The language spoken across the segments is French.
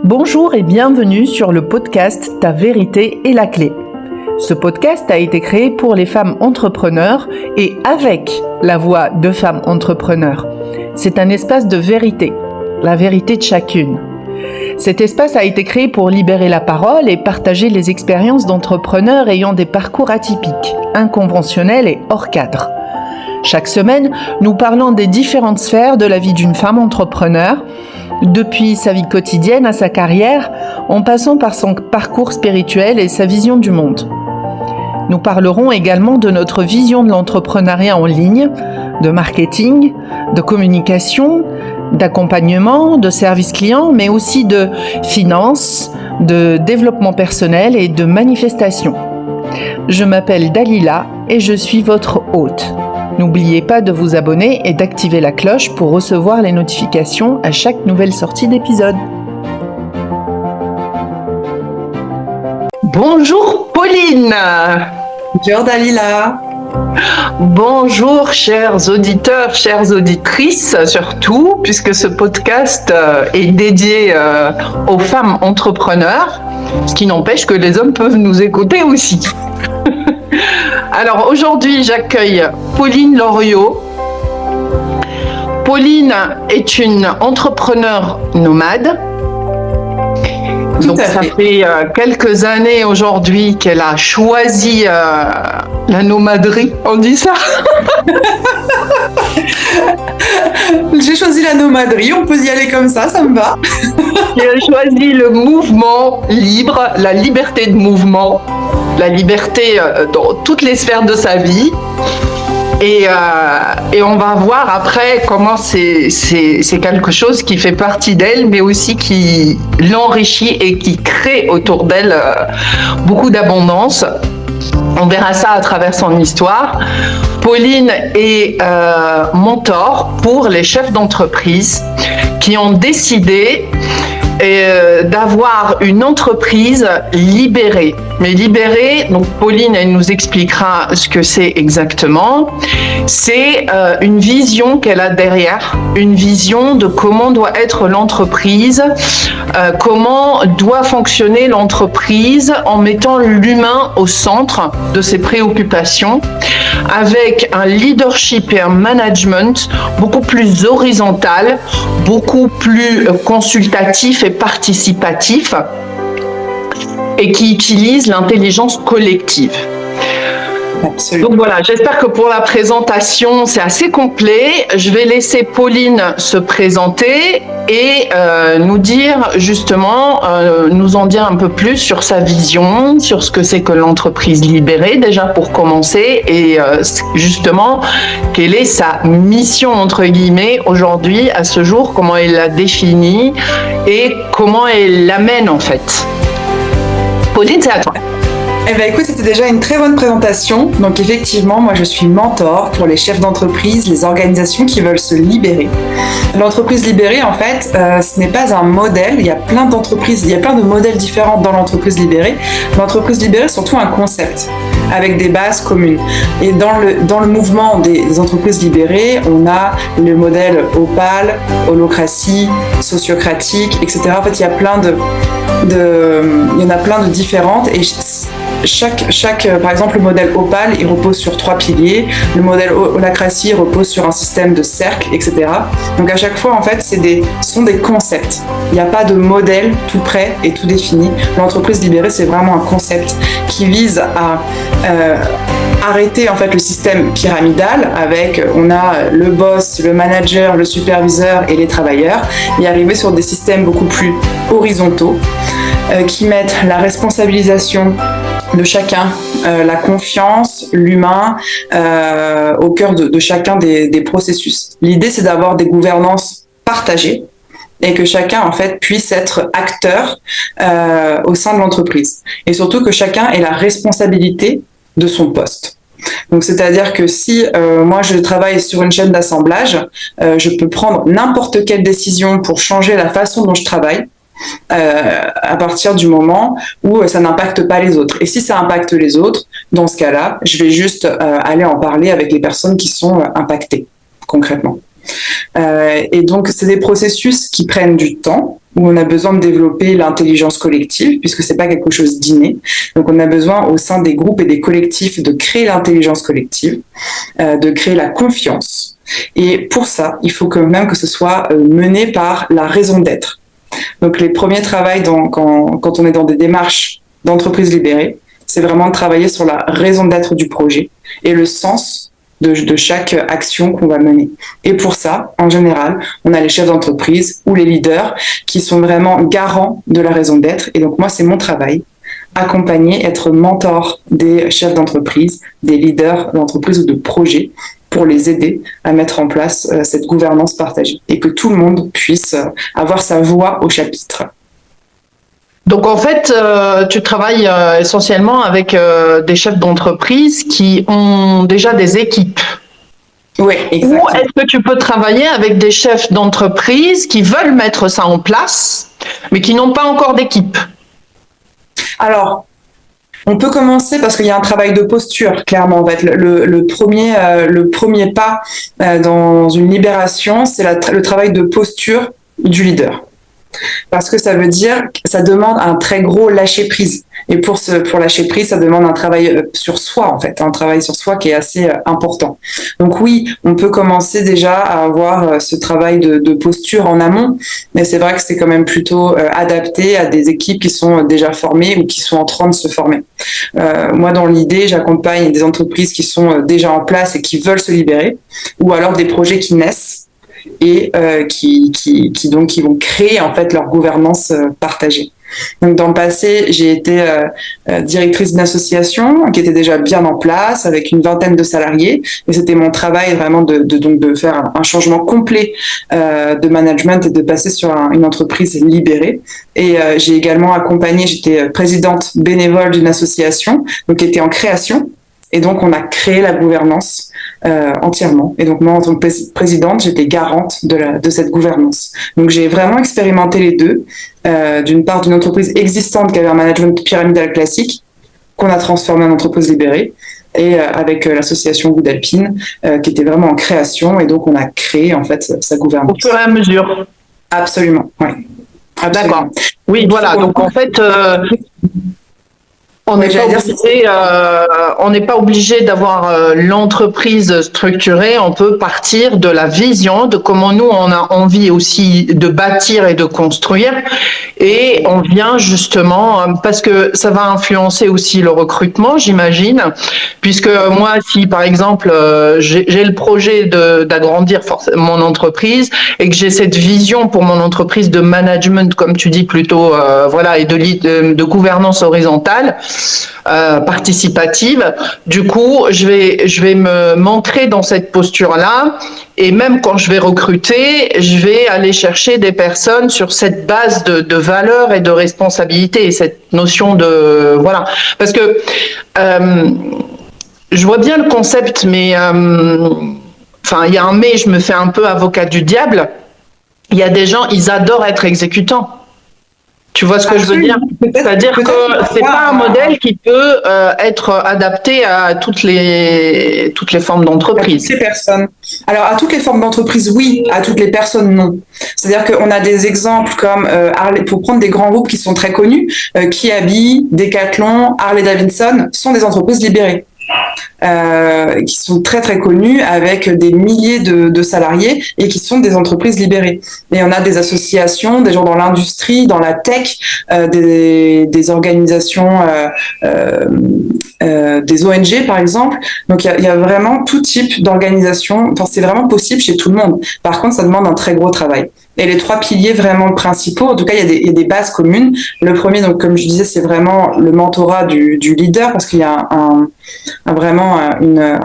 Bonjour et bienvenue sur le podcast Ta vérité est la clé. Ce podcast a été créé pour les femmes entrepreneurs et avec la voix de femmes entrepreneurs. C'est un espace de vérité, la vérité de chacune. Cet espace a été créé pour libérer la parole et partager les expériences d'entrepreneurs ayant des parcours atypiques, inconventionnels et hors cadre. Chaque semaine, nous parlons des différentes sphères de la vie d'une femme entrepreneur, depuis sa vie quotidienne à sa carrière, en passant par son parcours spirituel et sa vision du monde. Nous parlerons également de notre vision de l'entrepreneuriat en ligne, de marketing, de communication, d'accompagnement, de service client, mais aussi de finances, de développement personnel et de manifestation. Je m'appelle Dalila et je suis votre hôte. N'oubliez pas de vous abonner et d'activer la cloche pour recevoir les notifications à chaque nouvelle sortie d'épisode. Bonjour Pauline. Bonjour Dalila. Bonjour chers auditeurs, chères auditrices surtout, puisque ce podcast est dédié aux femmes entrepreneurs, ce qui n'empêche que les hommes peuvent nous écouter aussi. Alors aujourd'hui, j'accueille Pauline Loriot. Pauline est une entrepreneure nomade. Donc ça fait quelques années aujourd'hui qu'elle a choisi la nomaderie, on dit ça? J'ai choisi la nomaderie, on peut y aller comme ça me va. Elle a choisi le mouvement libre, la liberté de mouvement, la liberté dans toutes les sphères de sa vie. Et on va voir après comment c'est quelque chose qui fait partie d'elle, mais aussi qui l'enrichit et qui crée autour d'elle beaucoup d'abondance. On verra ça à travers son histoire. Pauline est mentor pour les chefs d'entreprise qui ont décidé d'avoir une entreprise libérée. Mais libérée, donc Pauline, elle nous expliquera ce que c'est exactement. C'est une vision qu'elle a derrière, une vision de comment doit être l'entreprise, comment doit fonctionner l'entreprise en mettant l'humain au centre de ses préoccupations, avec un leadership et un management beaucoup plus horizontal, beaucoup plus consultatif et participatif, et qui utilise l'intelligence collective. Absolument. Donc voilà, j'espère que pour la présentation, c'est assez complet. Je vais laisser Pauline se présenter et nous dire justement, nous en dire un peu plus sur sa vision, sur ce que c'est que l'entreprise libérée, déjà pour commencer, et justement, quelle est sa mission, entre guillemets, aujourd'hui, à ce jour, comment elle la définit et comment elle l'amène en fait. Pauline, c'est à toi. Eh bien écoute, c'était déjà une très bonne présentation. Donc effectivement, moi je suis mentor pour les chefs d'entreprise, les organisations qui veulent se libérer. L'entreprise libérée, en fait, ce n'est pas un modèle. Il y a plein d'entreprises, il y a plein de modèles différents dans l'entreprise libérée. L'entreprise libérée, c'est surtout un concept avec des bases communes. Et dans le mouvement des entreprises libérées, on a le modèle Opale, holocratie, sociocratique, etc. En fait, il y a plein il y en a plein de différentes et par exemple, le modèle Opale, il repose sur 3 piliers. Le modèle holacratie repose sur un système de cercle, etc. Donc à chaque fois, en fait, ce sont des concepts. Il n'y a pas de modèle tout prêt et tout défini. L'entreprise libérée, c'est vraiment un concept qui vise à arrêter en fait le système pyramidal avec on a le boss, le manager, le superviseur et les travailleurs et arriver sur des systèmes beaucoup plus horizontaux qui mettent la responsabilisation de chacun, la confiance, l'humain au cœur de chacun des processus. L'idée, c'est d'avoir des gouvernances partagées et que chacun, en fait, puisse être acteur au sein de l'entreprise. Et surtout que chacun ait la responsabilité de son poste. Donc, c'est-à-dire que si moi, je travaille sur une chaîne d'assemblage, je peux prendre n'importe quelle décision pour changer la façon dont je travaille, à partir du moment où ça n'impacte pas les autres. Et si ça impacte les autres, dans ce cas-là, je vais juste aller en parler avec les personnes qui sont impactées concrètement. Et donc, c'est des processus qui prennent du temps, où on a besoin de développer l'intelligence collective, puisque c'est pas quelque chose d'inné. Donc, on a besoin au sein des groupes et des collectifs de créer l'intelligence collective, de créer la confiance. Et pour ça, il faut quand même que ce soit mené par la raison d'être. Donc, les premiers travaux quand on est dans des démarches d'entreprise libérée, c'est vraiment de travailler sur la raison d'être du projet et le sens de chaque action qu'on va mener. Et pour ça, en général, on a les chefs d'entreprise ou les leaders qui sont vraiment garants de la raison d'être. Et donc moi, c'est mon travail, accompagner, être mentor des chefs d'entreprise, des leaders d'entreprise ou de projets pour les aider à mettre en place cette gouvernance partagée et que tout le monde puisse avoir sa voix au chapitre. Donc en fait, tu travailles essentiellement avec des chefs d'entreprise qui ont déjà des équipes. Oui, exactement. Ou est-ce que tu peux travailler avec des chefs d'entreprise qui veulent mettre ça en place, mais qui n'ont pas encore d'équipe? Alors, on peut commencer parce qu'il y a un travail de posture, clairement. En fait, le premier pas dans une libération, c'est le travail de posture du leader. Parce que ça veut dire que ça demande un très gros lâcher prise. Et pour lâcher prise, ça demande un travail sur soi, en fait, un travail sur soi qui est assez important. Donc oui, on peut commencer déjà à avoir ce travail de posture en amont, mais c'est vrai que c'est quand même plutôt adapté à des équipes qui sont déjà formées ou qui sont en train de se former. Moi, dans l'idée, j'accompagne des entreprises qui sont déjà en place et qui veulent se libérer, ou alors des projets qui naissent et qui vont créer en fait leur gouvernance partagée. Donc dans le passé, j'ai été directrice d'une association qui était déjà bien en place avec une vingtaine de salariés et c'était mon travail vraiment de faire un changement complet de management et de passer sur une entreprise libérée. Et j'ai également accompagné, j'étais présidente bénévole d'une association donc qui était en création. Et donc, on a créé la gouvernance entièrement. Et donc, moi, en tant que présidente, j'étais garante de cette gouvernance. Donc, j'ai vraiment expérimenté les deux. D'une part, d'une entreprise existante qui avait un management pyramidal classique, qu'on a transformé en entreprise libérée, et avec l'association Good Alpine, qui était vraiment en création. Et donc, on a créé, en fait, sa gouvernance. Au fur et à mesure. Absolument, oui. D'accord. Oui, voilà. Donc, en fait... On n'est pas obligé d'avoir l'entreprise structurée, on peut partir de la vision de comment nous on a envie aussi de bâtir et de construire et on vient justement parce que ça va influencer aussi le recrutement, j'imagine, puisque moi si par exemple j'ai le projet d'agrandir mon entreprise et que j'ai cette vision pour mon entreprise de management comme tu dis plutôt voilà et de gouvernance horizontale participative. Du coup, je vais m'ancrer dans cette posture-là et même quand je vais recruter, je vais aller chercher des personnes sur cette base de valeurs et de responsabilité et cette notion de voilà. Parce que je vois bien le concept, mais enfin, il y a un mais, je me fais un peu avocat du diable. Il y a des gens, ils adorent être exécutants. Tu vois ce que je veux dire? C'est-à-dire que c'est pas un modèle qui peut être adapté à toutes les formes d'entreprise. À toutes les personnes. Alors, à toutes les formes d'entreprise, oui. À toutes les personnes, non. C'est-à-dire qu'on a des exemples comme, pour prendre des grands groupes qui sont très connus, Kiabi, Decathlon, Harley-Davidson, sont des entreprises libérées. Qui sont très très connues avec des milliers de salariés et qui sont des entreprises libérées. Et on a des associations, des gens dans l'industrie, dans la tech, des organisations, des ONG par exemple. Donc il y a vraiment tout type d'organisation. Enfin, c'est vraiment possible chez tout le monde. Par contre, ça demande un très gros travail. Et les trois piliers vraiment principaux, en tout cas, il y a des bases communes. Le premier, donc comme je disais, c'est vraiment le mentorat du leader, parce qu'il y a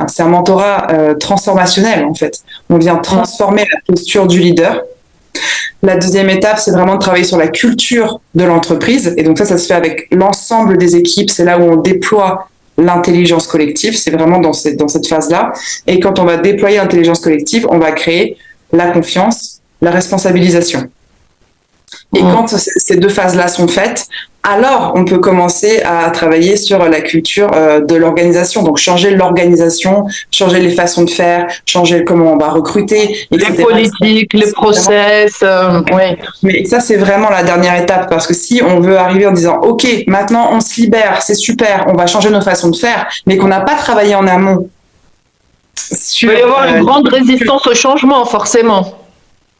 c'est un mentorat transformationnel en fait. On vient transformer la posture du leader. La deuxième étape, c'est vraiment de travailler sur la culture de l'entreprise. Et donc ça se fait avec l'ensemble des équipes. C'est là où on déploie l'intelligence collective. C'est vraiment dans cette phase-là. Et quand on va déployer l'intelligence collective, on va créer la confiance, la responsabilisation. Et quand ces deux phases-là sont faites, alors on peut commencer à travailler sur la culture de l'organisation. Donc changer l'organisation, changer les façons de faire, changer comment on va recruter, etc. Les politiques, les process, oui. Mais ça, c'est vraiment la dernière étape, parce que si on veut arriver en disant, OK, maintenant on se libère, c'est super, on va changer nos façons de faire, mais qu'on n'a pas travaillé en amont. Il va y avoir une grande résistance au changement, forcément.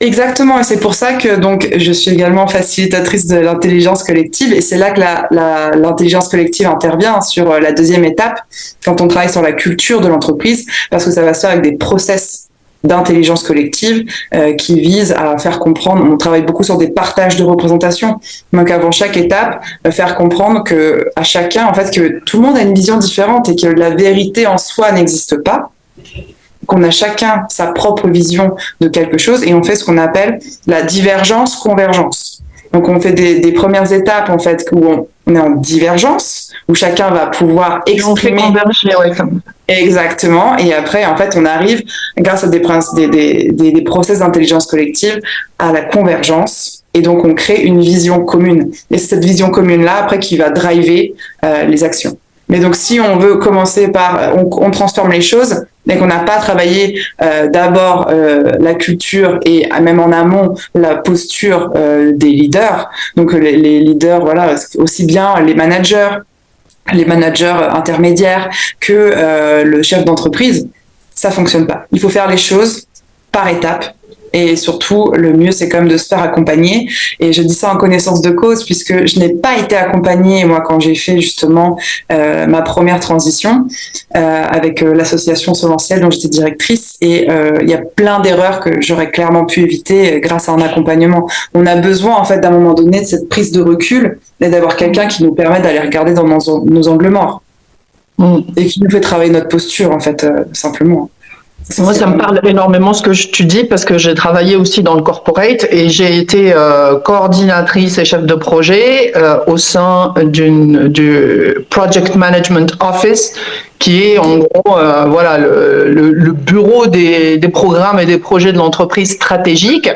Exactement, et c'est pour ça que donc je suis également facilitatrice de l'intelligence collective, et c'est là que l'intelligence collective intervient sur la deuxième étape, quand on travaille sur la culture de l'entreprise, parce que ça va se faire avec des process d'intelligence collective qui visent à faire comprendre. On travaille beaucoup sur des partages de représentation. Donc avant chaque étape, faire comprendre que à chacun, en fait, que tout le monde a une vision différente et que la vérité en soi n'existe pas, qu'on a chacun sa propre vision de quelque chose, et on fait ce qu'on appelle la divergence-convergence. Donc on fait des premières étapes, en fait, où on est en divergence, où chacun va pouvoir exprimer. On fait converger, ouais. Exactement. Et après, en fait, on arrive, grâce à des process d'intelligence collective, à la convergence. Et donc, on crée une vision commune. Et c'est cette vision commune-là, après, qui va driver les actions. Mais donc, si on veut commencer par, on transforme les choses, mais qu'on n'a pas travaillé d'abord la culture et même en amont la posture des leaders. Donc, les leaders, voilà, aussi bien les managers intermédiaires que le chef d'entreprise, ça fonctionne pas. Il faut faire les choses par étapes. Et surtout, le mieux, c'est quand même de se faire accompagner. Et je dis ça en connaissance de cause, puisque je n'ai pas été accompagnée, moi, quand j'ai fait justement ma première transition avec l'association Solentiel, dont j'étais directrice. Et il y a plein d'erreurs que j'aurais clairement pu éviter grâce à un accompagnement. On a besoin, en fait, d'un moment donné, de cette prise de recul et d'avoir quelqu'un qui nous permet d'aller regarder dans nos angles morts. Et qui nous fait travailler notre posture, en fait, simplement. Moi, ça me parle énormément ce que tu dis, parce que j'ai travaillé aussi dans le corporate et j'ai été coordinatrice et chef de projet au sein du Project Management Office, qui est en gros voilà le bureau des programmes et des projets de l'entreprise stratégique.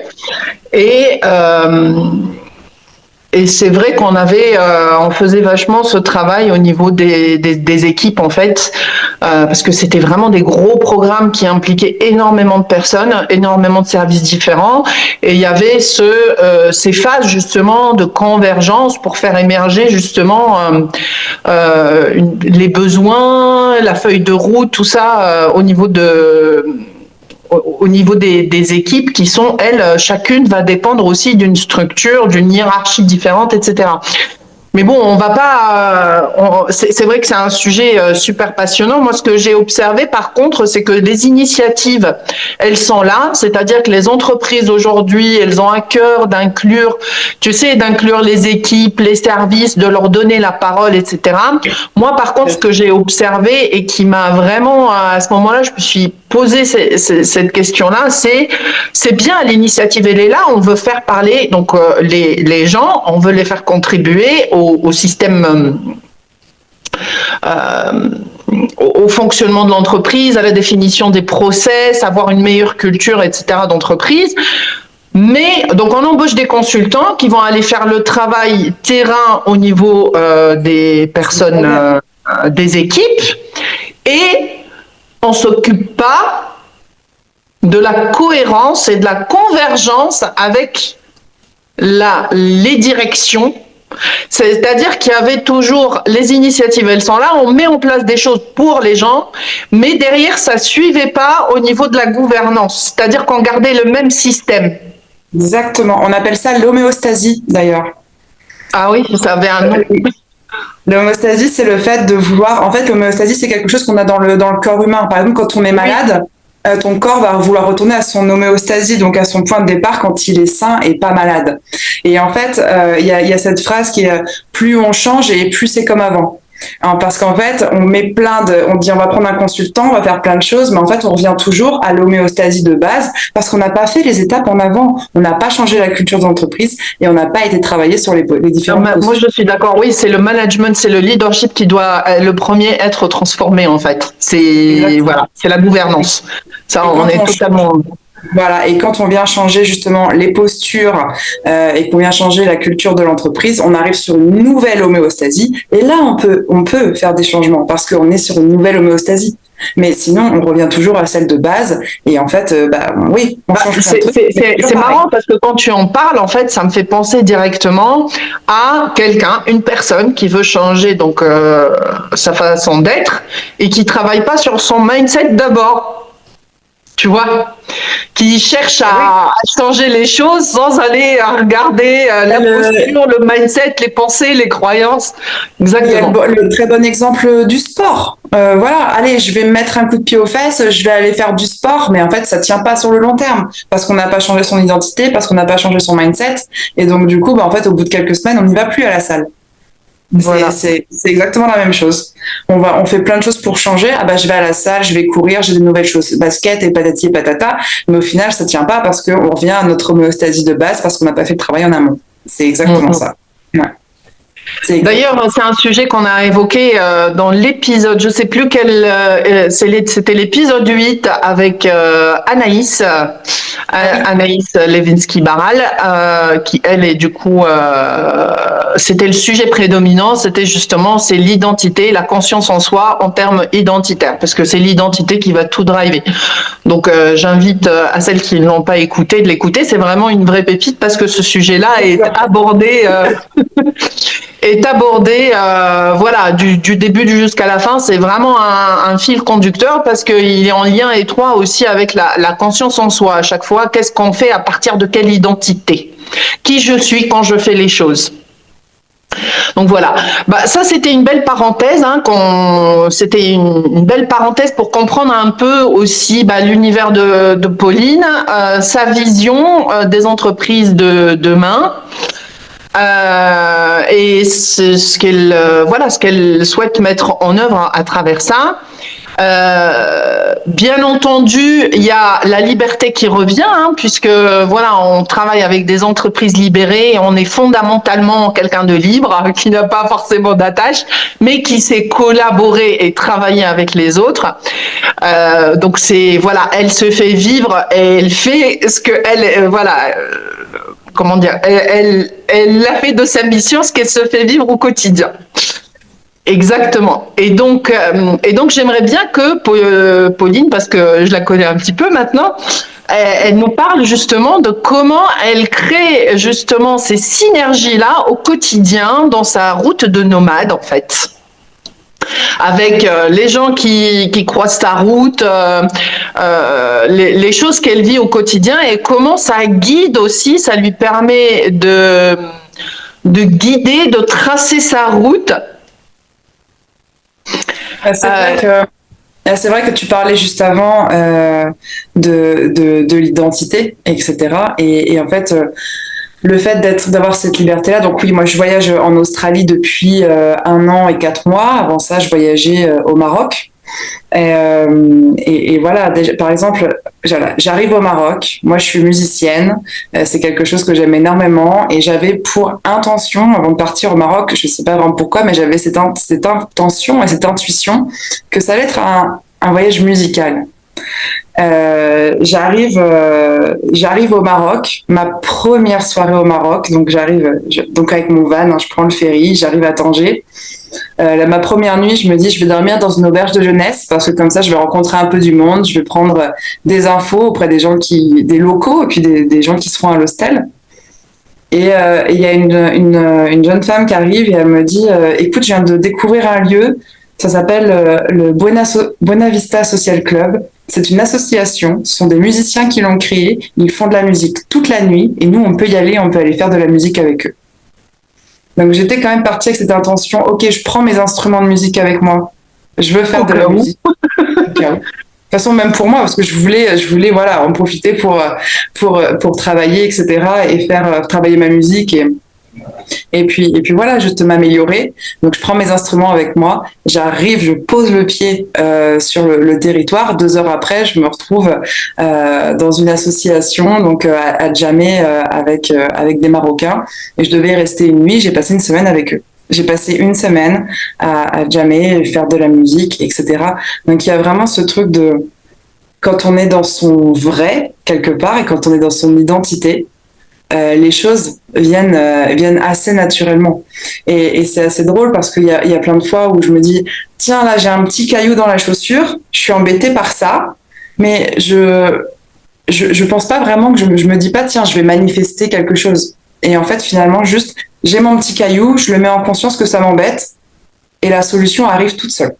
Et c'est vrai qu'on on faisait vachement ce travail au niveau des équipes, en fait, parce que c'était vraiment des gros programmes qui impliquaient énormément de personnes, énormément de services différents, et il y avait ces phases justement de convergence pour faire émerger justement les besoins, la feuille de route, tout ça au niveau des équipes qui sont, elles, chacune va dépendre aussi d'une structure, d'une hiérarchie différente, etc. Mais bon, on va pas. C'est vrai que c'est un sujet super passionnant. Moi, ce que j'ai observé, par contre, c'est que les initiatives, elles sont là. C'est-à-dire que les entreprises aujourd'hui, elles ont à cœur d'inclure, d'inclure les équipes, les services, de leur donner la parole, etc. Moi, par contre, ce que j'ai observé et qui m'a vraiment, à ce moment-là, je me suis posé cette question-là, c'est bien, l'initiative, elle est là. On veut faire parler donc les gens, on veut les faire contribuer au système, au fonctionnement de l'entreprise, à la définition des process, avoir une meilleure culture, etc. d'entreprise. Mais donc on embauche des consultants qui vont aller faire le travail terrain au niveau des personnes, des équipes, et on s'occupe pas de la cohérence et de la convergence avec les directions. C'est-à-dire qu'il y avait toujours les initiatives, elles sont là, on met en place des choses pour les gens, mais derrière, ça ne suivait pas au niveau de la gouvernance. C'est-à-dire qu'on gardait le même système. Exactement. On appelle ça l'homéostasie, d'ailleurs. Ah oui, ça avait un nom. L'homéostasie, c'est le fait de vouloir... En fait, l'homéostasie, c'est quelque chose qu'on a dans le corps humain. Par exemple, quand on est malade, ton corps va vouloir retourner à son homéostasie, donc à son point de départ quand il est sain et pas malade. Et en fait, il y a cette phrase qui est « plus on change et plus c'est comme avant ». Parce qu'en fait, on dit on va prendre un consultant, on va faire plein de choses, mais en fait, on revient toujours à l'homéostasie de base parce qu'on n'a pas fait les étapes en avant. On n'a pas changé la culture d'entreprise et on n'a pas été travaillé sur les différents postes. Moi, je suis d'accord. Oui, c'est le management, c'est le leadership qui doit le premier être transformé, en fait. C'est la gouvernance. Ça, on est totalement... Voilà, et quand on vient changer justement les postures et qu'on vient changer la culture de l'entreprise, on arrive sur une nouvelle homéostasie. Et là, on peut faire des changements parce qu'on est sur une nouvelle homéostasie. Mais sinon, on revient toujours à celle de base. Et en fait, oui, on change plein de trucs. C'est marrant parce que quand tu en parles, en fait, ça me fait penser directement à quelqu'un, une personne qui veut changer donc sa façon d'être et qui travaille pas sur son mindset d'abord. Tu vois, qui cherche à changer les choses sans aller regarder la posture, le mindset, les pensées, les croyances. Exactement. Il y a le très bon exemple du sport. Voilà, allez, je vais me mettre un coup de pied aux fesses, je vais aller faire du sport, mais en fait, ça tient pas sur le long terme parce qu'on n'a pas changé son identité, parce qu'on n'a pas changé son mindset, et donc du coup, en fait, au bout de quelques semaines, on n'y va plus à la salle. Voilà. C'est exactement la même chose. On fait plein de choses pour changer. Ah bah, je vais à la salle, je vais courir, j'ai des nouvelles choses, basket et patati et patata. Mais au final, ça tient pas parce qu'on revient à notre homéostasie de base parce qu'on n'a pas fait le travail en amont. C'est exactement ça. Ouais. D'ailleurs, c'est un sujet qu'on a évoqué dans l'épisode, je sais plus quel, c'était l'épisode 8 avec Anaïs Levinsky-Barral, qui elle est du coup, c'était le sujet prédominant, c'était justement c'est l'identité, la conscience en soi en termes identitaires, parce que c'est l'identité qui va tout driver. Donc j'invite à celles qui ne l'ont pas écouté de l'écouter, c'est vraiment une vraie pépite parce que ce sujet-là est abordé. Voilà, du début jusqu'à la fin, c'est vraiment un fil conducteur parce qu'il est en lien étroit aussi avec la conscience en soi. À chaque fois, qu'est-ce qu'on fait à partir de quelle identité? Qui je suis quand je fais les choses? Donc voilà, ça c'était une belle parenthèse, c'était une belle parenthèse pour comprendre un peu aussi l'univers de Pauline, sa vision des entreprises de demain. Et ce qu'elle souhaite mettre en œuvre à travers ça. Bien entendu, il y a la liberté qui revient, puisque on travaille avec des entreprises libérées et on est fondamentalement quelqu'un de libre, qui n'a pas forcément d'attache, mais qui sait collaborer et travailler avec les autres. Donc elle se fait vivre et elle fait ce que comment dire, elle a fait de sa mission ce qu'elle se fait vivre au quotidien. Exactement. Et donc j'aimerais bien que Pauline, parce que je la connais un petit peu maintenant, elle nous parle justement de comment elle crée justement ces synergies-là au quotidien dans sa route de nomade, en fait. Avec les gens qui croisent sa route, les choses qu'elle vit au quotidien et comment ça guide aussi, ça lui permet de guider, de tracer sa route. C'est vrai que tu parlais juste avant de l'identité, etc. Et en fait, le fait d'avoir cette liberté-là, donc oui, moi je voyage en Australie depuis 1 an et 4 mois. Avant ça, je voyageais au Maroc. Et voilà, déjà, par exemple, j'arrive au Maroc, moi je suis musicienne, c'est quelque chose que j'aime énormément et j'avais pour intention, avant de partir au Maroc, je sais pas vraiment pourquoi, mais j'avais cette intention et cette intuition que ça allait être un voyage musical. J'arrive au Maroc, ma première soirée au Maroc, donc donc avec mon van, je prends le ferry, j'arrive à Tanger. Ma première nuit, je me dis, je vais dormir dans une auberge de jeunesse parce que comme ça, je vais rencontrer un peu du monde, je vais prendre des infos auprès des gens des locaux et puis des gens qui seront à l'hostel. Et il y a une jeune femme qui arrive et elle me dit, écoute, je viens de découvrir un lieu, ça s'appelle le Buena Vista Social Club. C'est une association, ce sont des musiciens qui l'ont créé, ils font de la musique toute la nuit et nous, on peut y aller, on peut aller faire de la musique avec eux. Donc j'étais quand même partie avec cette intention, ok, je prends mes instruments de musique avec moi, je veux faire de la musique. De toute façon, même pour moi, parce que je voulais en profiter pour travailler, etc. et faire travailler ma musique et puis voilà, juste m'améliorer. Donc je prends mes instruments avec moi, j'arrive, je pose le pied sur le territoire. 2 heures après, je me retrouve dans une association, donc à jammer avec des Marocains. Et je devais rester une nuit. J'ai passé une semaine avec eux. J'ai passé une semaine à jammer, faire de la musique, etc. Donc il y a vraiment ce truc quand on est dans son vrai, quelque part, et quand on est dans son identité, les choses viennent assez naturellement. Et c'est assez drôle parce qu'il y a plein de fois où je me dis, tiens, là, j'ai un petit caillou dans la chaussure, je suis embêtée par ça, mais je pense pas vraiment que je me dis pas, tiens, je vais manifester quelque chose. Et en fait, finalement, juste, j'ai mon petit caillou, je le mets en conscience que ça m'embête, et la solution arrive toute seule.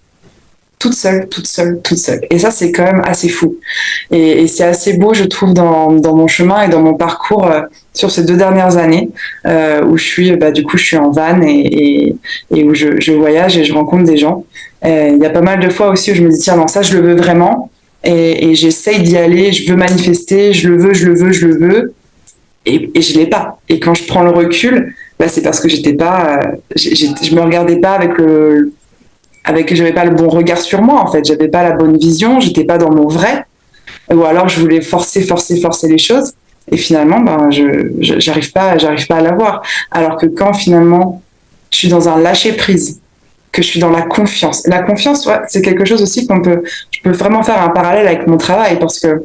Toute seule, toute seule, toute seule. Et ça, c'est quand même assez fou. Et c'est assez beau, je trouve, dans mon chemin et dans mon parcours sur ces 2 dernières années, où je suis, du coup, je suis en van et où je voyage et je rencontre des gens. Il y a pas mal de fois aussi où je me dis, tiens, non, ça, je le veux vraiment. Et j'essaye d'y aller, je veux manifester, je le veux, je le veux, je le veux. Et je l'ai pas. Et quand je prends le recul, c'est parce que j'étais pas, je me regardais pas j'avais pas le bon regard sur moi, en fait. J'avais pas la bonne vision, j'étais pas dans mon vrai. Ou alors je voulais forcer les choses. Et finalement, j'arrive pas à l'avoir. Alors que quand finalement, je suis dans un lâcher prise, que je suis dans la confiance. La confiance, ouais, c'est quelque chose aussi je peux vraiment faire un parallèle avec mon travail parce que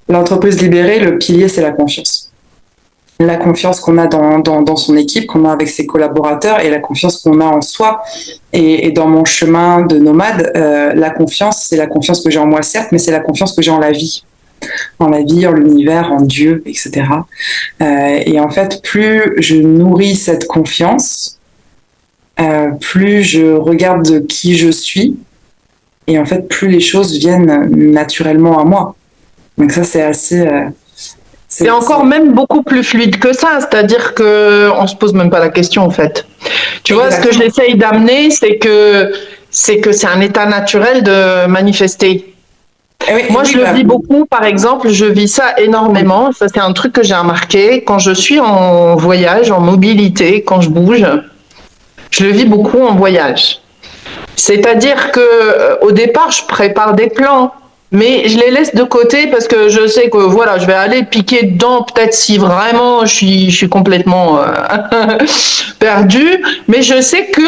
l'entreprise libérée, le pilier, c'est la confiance. La confiance qu'on a dans son équipe, qu'on a avec ses collaborateurs et la confiance qu'on a en soi. Et dans mon chemin de nomade, la confiance, c'est la confiance que j'ai en moi, certes, mais c'est la confiance que j'ai en la vie. En la vie, en l'univers, en Dieu, etc. Et en fait, plus je nourris cette confiance, plus je regarde qui je suis, et en fait, plus les choses viennent naturellement à moi. Donc ça, c'est assez... C'est encore même beaucoup plus fluide que ça, c'est-à-dire qu'on se pose même pas la question en fait. Tu vois, ce que j'essaye d'amener, c'est que c'est un état naturel de manifester. Moi, je le vis beaucoup, par exemple, je vis ça énormément. Ça, c'est un truc que j'ai remarqué. Quand je suis en voyage, en mobilité, quand je bouge, je le vis beaucoup en voyage. C'est-à-dire que au départ, je prépare des plans, mais je les laisse de côté parce que je sais que voilà, je vais aller piquer dedans peut-être si vraiment je suis complètement perdue, mais je sais que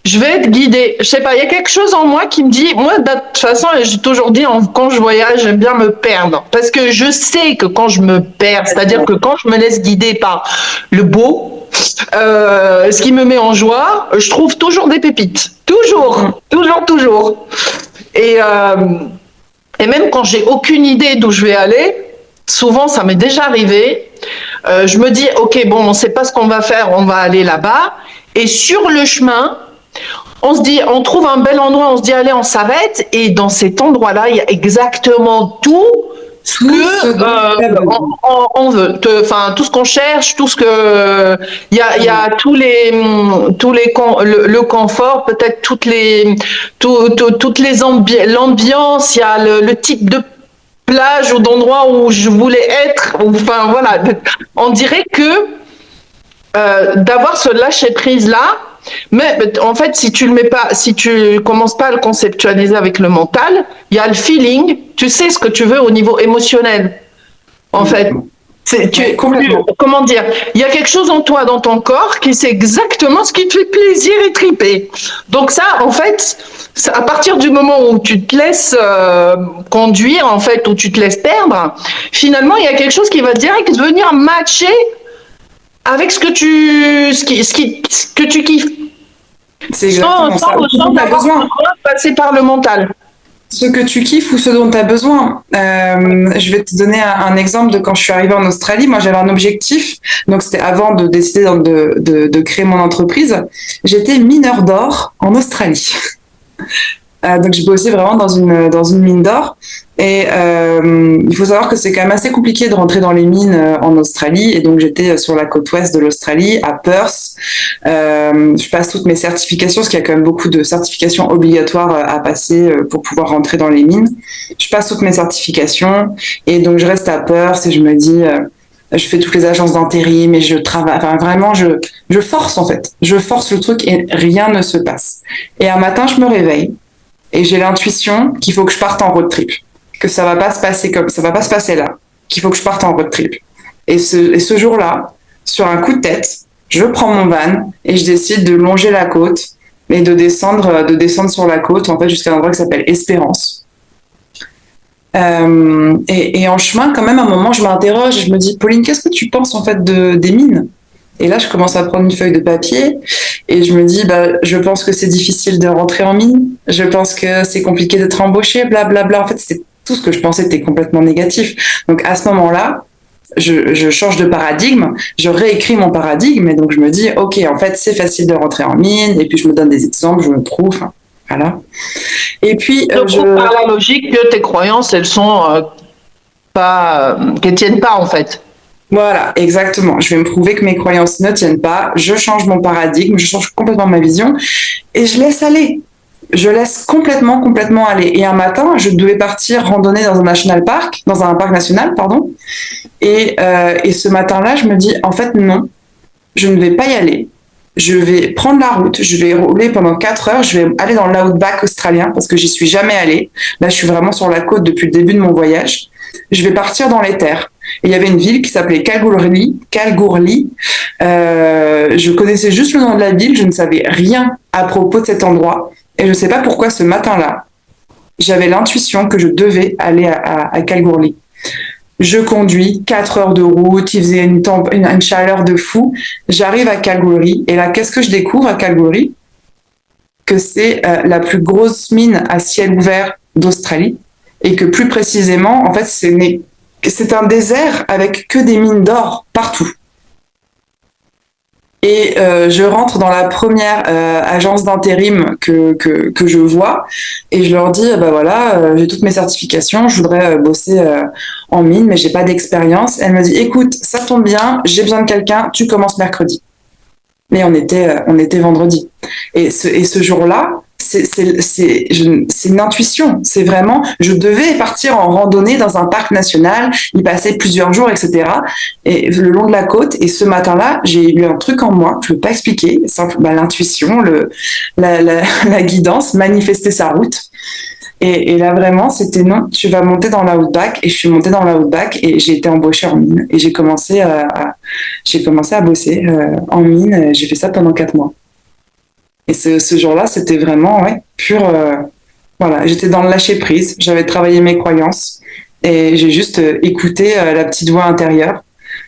je vais être guidée. Je sais pas, il y a quelque chose en moi qui me dit, moi de toute façon, j'ai toujours dit quand je voyage, j'aime bien me perdre parce que je sais que quand je me perds, c'est-à-dire que quand je me laisse guider par le beau, ce qui me met en joie, je trouve toujours des pépites. Toujours. Et même quand j'ai aucune idée d'où je vais aller, souvent ça m'est déjà arrivé, je me dis, ok, bon, on ne sait pas ce qu'on va faire, on va aller là-bas. Et sur le chemin, on trouve un bel endroit, on se dit, allez, on s'arrête. Et dans cet endroit-là, il y a exactement tout ce on veut, tout ce qu'on cherche, tout ce que il y a le confort, peut-être toutes les l'ambiance, il y a le type de plage ou d'endroit où je voulais être, enfin voilà, on dirait que d'avoir ce lâcher prise là. Mais en fait, si tu commences pas à le conceptualiser avec le mental, il y a le feeling, tu sais ce que tu veux au niveau émotionnel. En fait, comment dire, il y a quelque chose en toi, dans ton corps, qui sait exactement ce qui te fait plaisir et triper. Donc ça, en fait, à partir du moment où tu te laisses conduire, en fait, où tu te laisses perdre, finalement, il y a quelque chose qui va direct venir matcher avec ce que tu kiffes. C'est exactement ça. Sans avoir besoin de passer par le mental. Ce que tu kiffes ou ce dont tu as besoin. Je vais te donner un exemple de quand je suis arrivée en Australie. Moi, j'avais un objectif. Donc, c'était avant de décider de créer mon entreprise. J'étais mineur d'or en Australie. Donc, je bossais vraiment dans une mine d'or. Et il faut savoir que c'est quand même assez compliqué de rentrer dans les mines en Australie. Et donc, j'étais sur la côte ouest de l'Australie, à Perth. Je passe toutes mes certifications, parce qu'il y a quand même beaucoup de certifications obligatoires à passer pour pouvoir rentrer dans les mines. Je passe toutes mes certifications. Et donc, je reste à Perth et je me dis... je fais toutes les agences d'intérim et je travaille. Enfin, vraiment, je force, en fait. Je force le truc et rien ne se passe. Et un matin, je me réveille et j'ai l'intuition qu'il faut que je parte en road trip. Que ça va pas se passer là. Qu'il faut que je parte en road trip. Et ce jour-là, sur un coup de tête, je prends mon van et je décide de longer la côte et de descendre sur la côte, en fait, jusqu'à un endroit qui s'appelle Espérance. Et en chemin, quand même, à un moment, je m'interroge et je me dis, Pauline, qu'est-ce que tu penses en fait des mines? Et là, je commence à prendre une feuille de papier et je me dis, je pense que c'est difficile de rentrer en mine, je pense que c'est compliqué d'être embauché, blablabla. En fait, c'est tout ce que je pensais était complètement négatif. Donc à ce moment-là, je change de paradigme, je réécris mon paradigme et donc je me dis, ok, en fait, c'est facile de rentrer en mine et puis je me donne des exemples, je me prouve, voilà. Et puis, par la logique que tes croyances, elles sont qu'elles tiennent pas en fait. Voilà, exactement. Je vais me prouver que mes croyances ne tiennent pas. Je change mon paradigme, je change complètement ma vision et je laisse aller. Je laisse complètement aller. Et un matin, je devais partir randonner dans un parc national, pardon. Et ce matin-là, je me dis, en fait, non, je ne vais pas y aller. Je vais prendre la route, je vais rouler pendant 4 heures, je vais aller dans l'outback australien parce que j'y suis jamais allée. Là, je suis vraiment sur la côte depuis le début de mon voyage. Je vais partir dans les terres. Et il y avait une ville qui s'appelait Kalgoorlie. Je connaissais juste le nom de la ville, je ne savais rien à propos de cet endroit. Et je ne sais pas pourquoi ce matin-là, j'avais l'intuition que je devais aller à Kalgoorlie. Je conduis 4 heures de route, il faisait une chaleur de fou. J'arrive à Kalgoorlie et là, qu'est-ce que je découvre à Kalgoorlie? Que c'est la plus grosse mine à ciel ouvert d'Australie et que plus précisément, en fait, c'est un désert avec que des mines d'or partout. Et je rentre dans la première agence d'intérim que je vois et je leur dis voilà, j'ai toutes mes certifications, je voudrais bosser en mine mais j'ai pas d'expérience. Elle me dit écoute, ça tombe bien, j'ai besoin de quelqu'un, tu commences mercredi. Mais on était vendredi. Et ce jour-là, c'est une intuition. C'est vraiment, je devais partir en randonnée dans un parc national, y passer plusieurs jours, etc. Et le long de la côte. Et ce matin-là, j'ai eu un truc en moi, je ne peux pas expliquer, l'intuition, la guidance, manifester sa route. Et là, vraiment, c'était non, tu vas monter dans l'outback. Et je suis montée dans l'outback et j'ai été embauchée en mine. Et j'ai commencé à bosser en mine. J'ai fait ça pendant 4 mois. Et ce jour-là, c'était vraiment pur. Voilà, j'étais dans le lâcher prise. J'avais travaillé mes croyances et j'ai juste écouté la petite voix intérieure.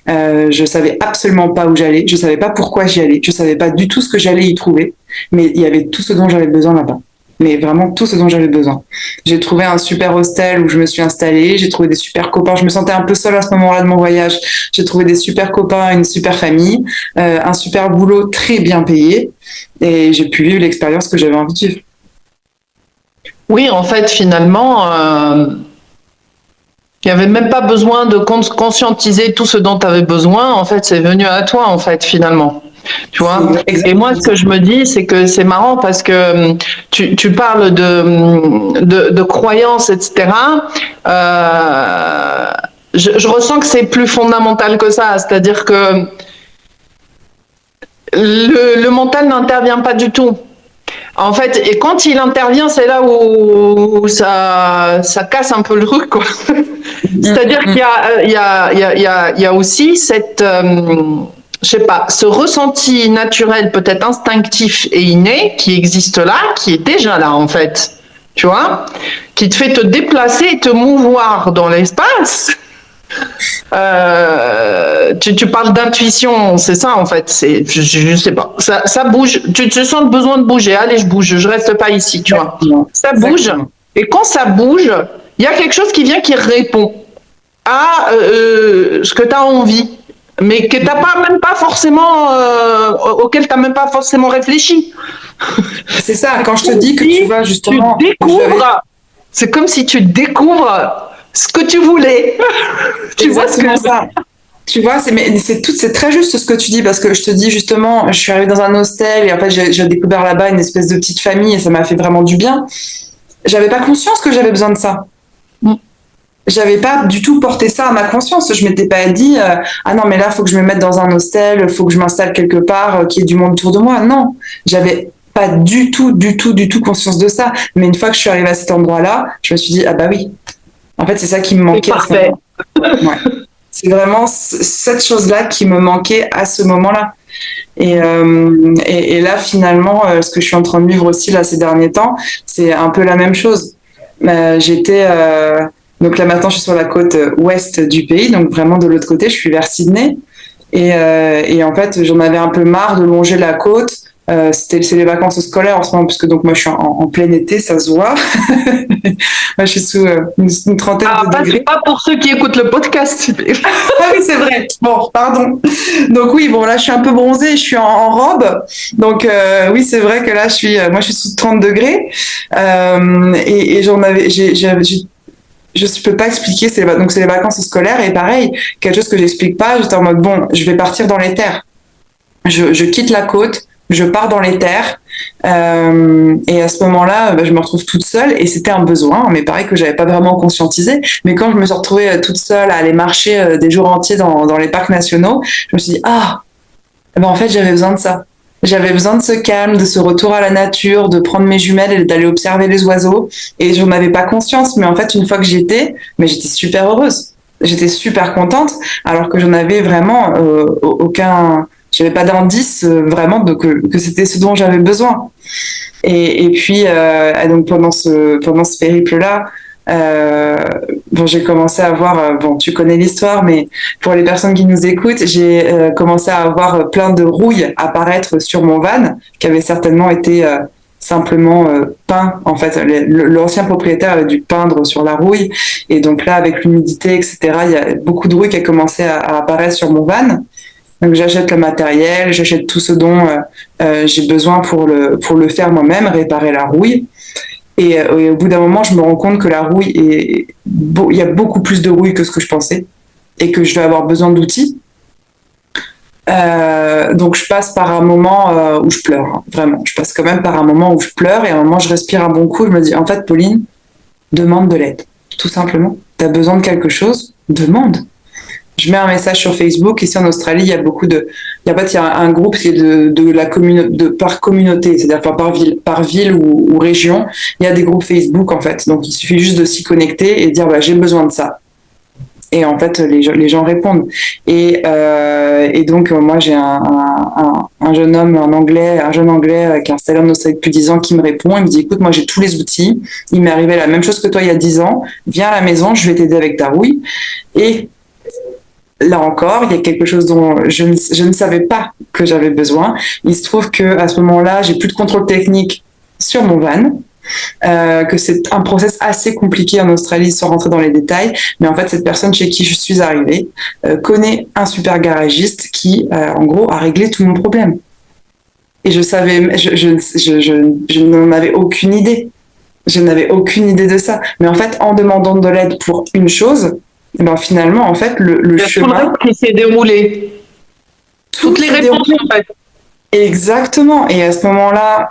Je savais absolument pas où j'allais. Je savais pas pourquoi j'y allais. Je savais pas du tout ce que j'allais y trouver. Mais il y avait tout ce dont j'avais besoin là-bas. Mais vraiment tout ce dont j'avais besoin. J'ai trouvé un super hostel où je me suis installée, j'ai trouvé des super copains, je me sentais un peu seule à ce moment-là de mon voyage, j'ai trouvé des super copains, une super famille, un super boulot très bien payé et j'ai pu vivre l'expérience que j'avais envie de vivre. Oui, en fait, finalement, il n'y avait même pas besoin de conscientiser tout ce dont tu avais besoin, en fait, c'est venu à toi, en fait, finalement. Tu vois. Et moi, ce que je me dis, c'est que c'est marrant parce que tu parles de croyances, etc. Je ressens que c'est plus fondamental que ça. C'est-à-dire que le mental n'intervient pas du tout. En fait, et quand il intervient, c'est là où ça casse un peu le truc, quoi. C'est-à-dire qu'il y a aussi cette... je sais pas, ce ressenti naturel, peut-être instinctif et inné, qui existe là, qui est déjà là, en fait, tu vois, qui te fait te déplacer et te mouvoir dans l'espace. Tu parles d'intuition, c'est ça, en fait, je sais pas, ça bouge, tu sens le besoin de bouger, allez, je bouge, je reste pas ici, tu vois, ça bouge, et quand ça bouge, il y a quelque chose qui vient qui répond à ce que tu as envie, mais que t'as pas même pas forcément auquel t'as même pas forcément réfléchi. C'est ça, quand je te dis que tu vas justement c'est comme si tu découvres ce que tu voulais. Tu vois ce que ça. Tu vois, c'est très juste ce que tu dis parce que je te dis justement, je suis arrivée dans un hostel et en fait j'ai découvert là-bas une espèce de petite famille et ça m'a fait vraiment du bien. J'avais pas conscience que j'avais besoin de ça. J'avais pas du tout porté ça à ma conscience. Je m'étais pas dit ah non mais là faut que je me mette dans un hostel, faut que je m'installe quelque part, qu'il y ait du monde autour de moi. Non, j'avais pas du tout conscience de ça. Mais une fois que je suis arrivée à cet endroit-là, je me suis dit ah bah oui. En fait c'est ça qui me manquait. Parfait. Ouais. C'est vraiment cette chose-là qui me manquait à ce moment-là. Et là finalement, ce que je suis en train de vivre aussi là ces derniers temps, c'est un peu la même chose. Donc là maintenant, je suis sur la côte ouest du pays, donc vraiment de l'autre côté, je suis vers Sydney. Et en fait, j'en avais un peu marre de longer la côte. C'est les vacances scolaires en ce moment, parce que donc moi je suis en plein été, ça se voit. Moi je suis sous une trentaine de degrés. Pas pour ceux qui écoutent le podcast. Ah oui, c'est vrai. Bon, pardon. Donc oui, bon là je suis un peu bronzée, je suis en robe. Donc oui, c'est vrai que là moi je suis sous 30 degrés. Et j'en avais, je peux pas expliquer, donc c'est les vacances scolaires et pareil, quelque chose que j'explique pas, j'étais en mode bon, je vais partir dans les terres. Je quitte la côte, je pars dans les terres. Et à ce moment-là, je me retrouve toute seule et c'était un besoin, mais pareil que j'avais pas vraiment conscientisé. Mais quand je me suis retrouvée toute seule à aller marcher des jours entiers dans les parcs nationaux, je me suis dit en fait j'avais besoin de ça. J'avais besoin de ce calme, de ce retour à la nature, de prendre mes jumelles et d'aller observer les oiseaux. Et j'en avais pas conscience, mais en fait une fois que j'étais super heureuse. J'étais super contente, alors que j'en avais vraiment j'avais pas d'indice vraiment que c'était ce dont j'avais besoin. Et puis donc pendant ce périple-là, j'ai commencé à avoir, tu connais l'histoire, mais pour les personnes qui nous écoutent, j'ai commencé à avoir plein de rouille apparaître sur mon van, qui avait certainement été simplement peint. En fait, l'ancien propriétaire avait dû peindre sur la rouille, et donc là, avec l'humidité, etc., il y a beaucoup de rouille qui a commencé à apparaître sur mon van. Donc j'achète le matériel, j'achète tout ce dont j'ai besoin pour le faire moi-même, réparer la rouille. Et au bout d'un moment, je me rends compte que la rouille il y a beaucoup plus de rouille que ce que je pensais et que je vais avoir besoin d'outils. Donc je passe par un moment où je pleure, hein, vraiment. Je passe quand même par un moment où je pleure et à un moment je respire un bon coup. Je me dis en fait, Pauline, demande de l'aide, tout simplement. T'as besoin de quelque chose, demande. Je mets un message sur Facebook. Ici en Australie, il y a un groupe qui est par communauté, c'est-à-dire par ville ou région. Il y a des groupes Facebook en fait. Donc il suffit juste de s'y connecter et dire j'ai besoin de ça. Et en fait, les gens répondent. Et donc moi j'ai un jeune homme un jeune anglais qui est installé en Australie depuis 10 ans qui me répond. Il me dit écoute, moi j'ai tous les outils. Il m'est arrivé la même chose que toi il y a 10 ans. Viens à la maison, je vais t'aider avec ta rouille. Et là encore, il y a quelque chose dont je ne savais pas que j'avais besoin. Il se trouve que à ce moment-là, j'ai plus de contrôle technique sur mon van, que c'est un process assez compliqué en Australie sans rentrer dans les détails. Mais en fait, cette personne chez qui je suis arrivée connaît un super garagiste qui, en gros, a réglé tout mon problème. Et je n'en avais aucune idée. Je n'avais aucune idée de ça. Mais en fait, en demandant de l'aide pour une chose, finalement, en fait, le chemin qui s'est déroulé. Toutes les réponses, en fait. Exactement. Et à ce moment-là,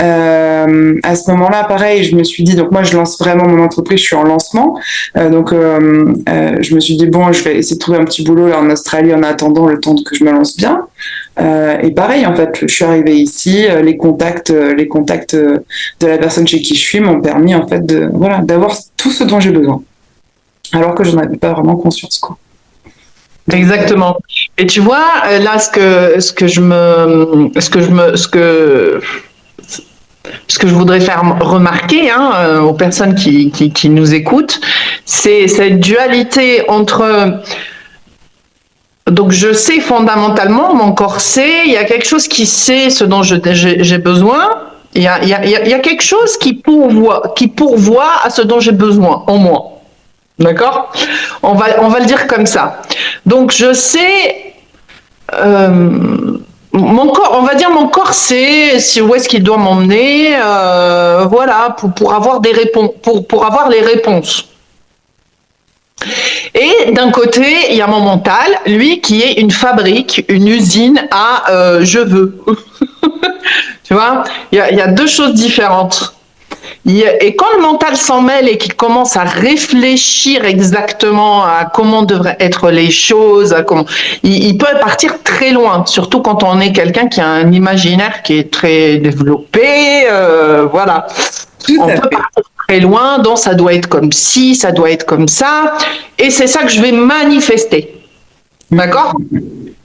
pareil, je me suis dit, donc moi, je lance vraiment mon entreprise, je suis en lancement. Je me suis dit, bon, je vais essayer de trouver un petit boulot là en Australie en attendant le temps que je me lance bien. Et pareil, en fait, je suis arrivée ici, les contacts de la personne chez qui je suis m'ont permis, en fait, d'avoir tout ce dont j'ai besoin. Alors que je n'en avais pas vraiment conscience, quoi. Exactement. Et tu vois, là, ce que je voudrais faire remarquer aux personnes qui nous écoutent, c'est cette dualité entre. Donc, je sais fondamentalement, mon corps sait, il y a quelque chose qui sait ce dont j'ai besoin. Il y a quelque chose qui pourvoit à ce dont j'ai besoin en moi. D'accord ? On va le dire comme ça. Donc je sais, mon corps sait où est-ce qu'il doit m'emmener, pour avoir des réponses, pour avoir les réponses. Et d'un côté, il y a mon mental, lui qui est une fabrique, une usine à je veux. Tu vois ? Il y a deux choses différentes. Et quand le mental s'en mêle et qu'il commence à réfléchir exactement à comment devraient être les choses, il peut partir très loin, surtout quand on est quelqu'un qui a un imaginaire qui est très développé, voilà. On peut partir très loin, donc ça doit être comme ci, ça doit être comme ça, et c'est ça que je vais manifester. D'accord ?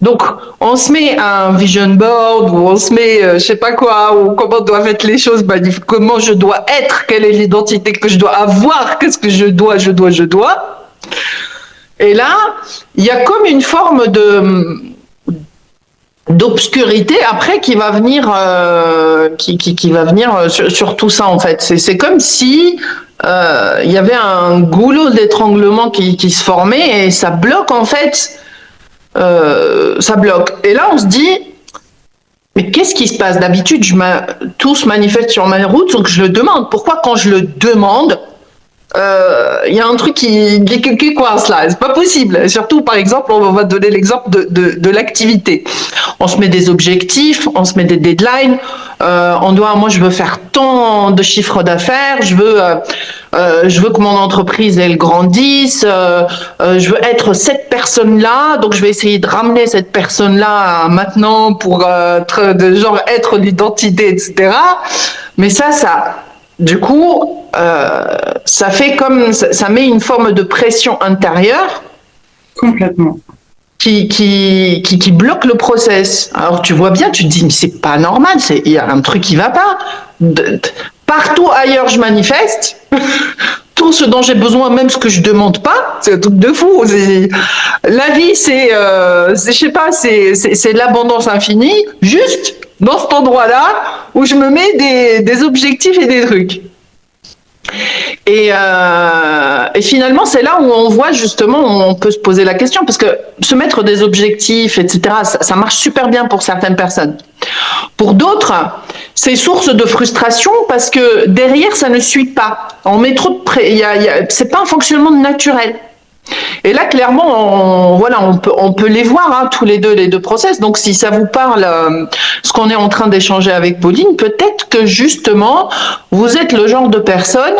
Donc, on se met un vision board, ou on se met, je sais pas quoi, ou comment doivent être les choses, comment je dois être, quelle est l'identité que je dois avoir, qu'est-ce que je dois. Et là, il y a comme une forme d'obscurité après qui va venir, qui va venir sur tout ça en fait. C'est comme si il y avait un goulot d'étranglement qui se formait et ça bloque en fait, ça bloque. Et là, on se dit, mais qu'est-ce qui se passe? D'habitude, tout se manifeste sur ma route, donc je le demande. Pourquoi quand je le demande, il y a un truc qui coince là, c'est pas possible. Surtout, par exemple, on va donner l'exemple de l'activité. On se met des objectifs, on se met des deadlines. Moi, je veux faire tant de chiffre d'affaires, je veux que mon entreprise elle grandisse, je veux être cette personne-là, donc je vais essayer de ramener cette personne-là maintenant pour être l'identité, etc. Mais du coup, ça fait comme ça met une forme de pression intérieure. Complètement. Qui bloque le process. Alors tu vois bien, tu te dis mais c'est pas normal, il y a un truc qui va pas. Partout ailleurs je manifeste tout ce dont j'ai besoin, même ce que je demande pas, c'est un truc de fou. La vie je sais pas, c'est l'abondance infinie, juste dans cet endroit-là où je me mets des objectifs et des trucs. Et finalement, c'est là où on voit justement, où on peut se poser la question, parce que se mettre des objectifs, etc., ça marche super bien pour certaines personnes. Pour d'autres, c'est source de frustration parce que derrière, ça ne suit pas. On met trop de c'est pas un fonctionnement naturel. Et là, clairement, on peut les voir, hein, tous les deux process. Donc, si ça vous parle, ce qu'on est en train d'échanger avec Pauline, peut-être que justement, vous êtes le genre de personne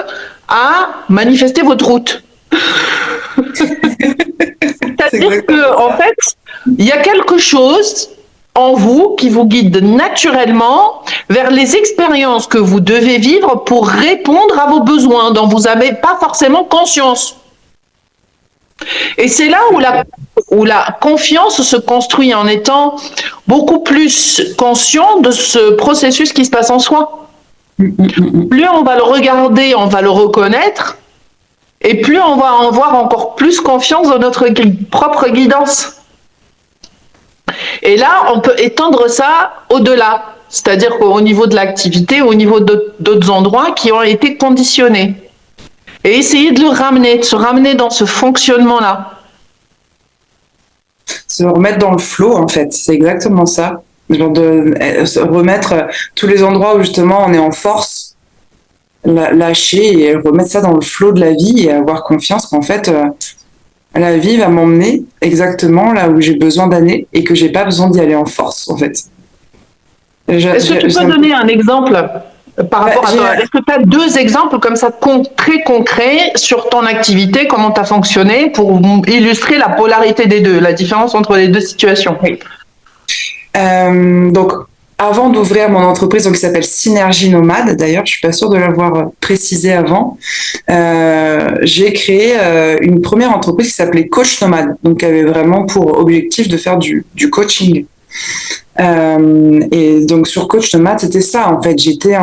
à manifester votre route. C'est-à-dire que, en fait, il y a quelque chose en vous qui vous guide naturellement vers les expériences que vous devez vivre pour répondre à vos besoins dont vous n'avez pas forcément conscience. Et c'est là où la confiance se construit en étant beaucoup plus conscient de ce processus qui se passe en soi. Plus on va le regarder, on va le reconnaître, et plus on va avoir encore plus confiance dans notre propre guidance. Et là, on peut étendre ça au-delà, c'est-à-dire qu'au niveau de l'activité, au niveau d'autres endroits qui ont été conditionnés. Et essayer de se ramener dans ce fonctionnement-là. Se remettre dans le flow, en fait, c'est exactement ça. Genre se remettre tous les endroits où justement on est en force, lâcher et remettre ça dans le flow de la vie et avoir confiance qu'en fait, la vie va m'emmener exactement là où j'ai besoin d'aller et que j'ai pas besoin d'y aller en force, en fait. Est-ce que tu peux donner un exemple par rapport à toi? Est-ce que tu as 2 exemples comme ça très concrets sur ton activité, comment tu as fonctionné pour illustrer la polarité des deux, la différence entre les 2 situations? Oui. Donc, avant d'ouvrir mon entreprise, donc, qui s'appelle Synergie Nomade, d'ailleurs, je suis pas sûre de l'avoir précisé avant, j'ai créé une première entreprise qui s'appelait Coach Nomade, donc qui avait vraiment pour objectif de faire du coaching. Et donc sur Coach Nomade, c'était ça en fait. J'étais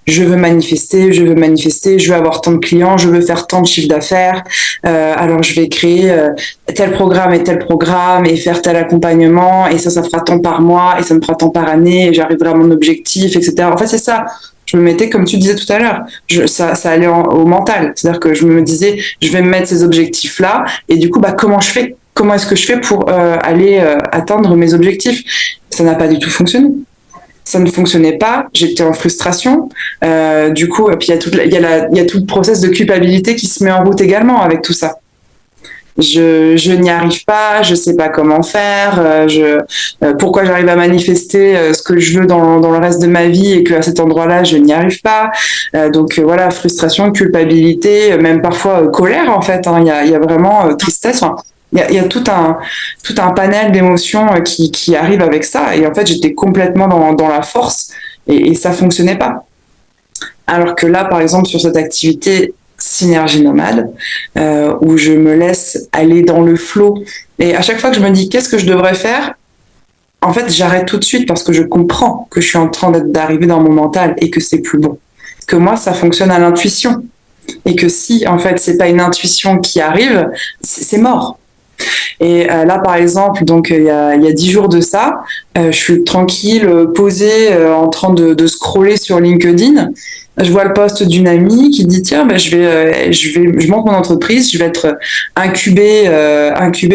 je veux manifester, je veux avoir tant de clients, je veux faire tant de chiffre d'affaires. Alors je vais créer tel programme et faire tel accompagnement et ça fera tant par mois et ça me fera tant par année et j'arriverai à mon objectif, etc. En fait c'est ça. Je me mettais, comme tu disais tout à l'heure, ça allait au mental. C'est-à-dire que je me disais, je vais me mettre ces objectifs-là et du coup, comment je fais? Comment est-ce que je fais pour aller atteindre mes objectifs? Ça n'a pas du tout fonctionné. Ça ne fonctionnait pas. J'étais en frustration. Du coup, et puis il y a tout le process de culpabilité qui se met en route également avec tout ça. Je n'y arrive pas, je sais pas comment faire, pourquoi j'arrive à manifester ce que je veux dans le reste de ma vie et qu'à cet endroit-là je n'y arrive pas. Donc voilà, frustration, culpabilité, même parfois colère en fait. Il y a vraiment tristesse. Il y a tout un panel d'émotions qui arrive avec ça. Et en fait, j'étais complètement dans la force et ça fonctionnait pas. Alors que là, par exemple, sur cette activité Synergie Nomade, où je me laisse aller dans le flow. Et à chaque fois que je me dis qu'est-ce que je devrais faire, en fait, j'arrête tout de suite parce que je comprends que je suis en train d'arriver dans mon mental et que c'est plus bon. Que moi, ça fonctionne à l'intuition. Et que si, en fait, c'est pas une intuition qui arrive, c'est mort. Et là, par exemple, donc il y a 10 jours de ça, je suis tranquille, posée, en train de scroller sur LinkedIn. Je vois le post d'une amie qui dit tiens, ben, je monte mon entreprise, je vais être incubée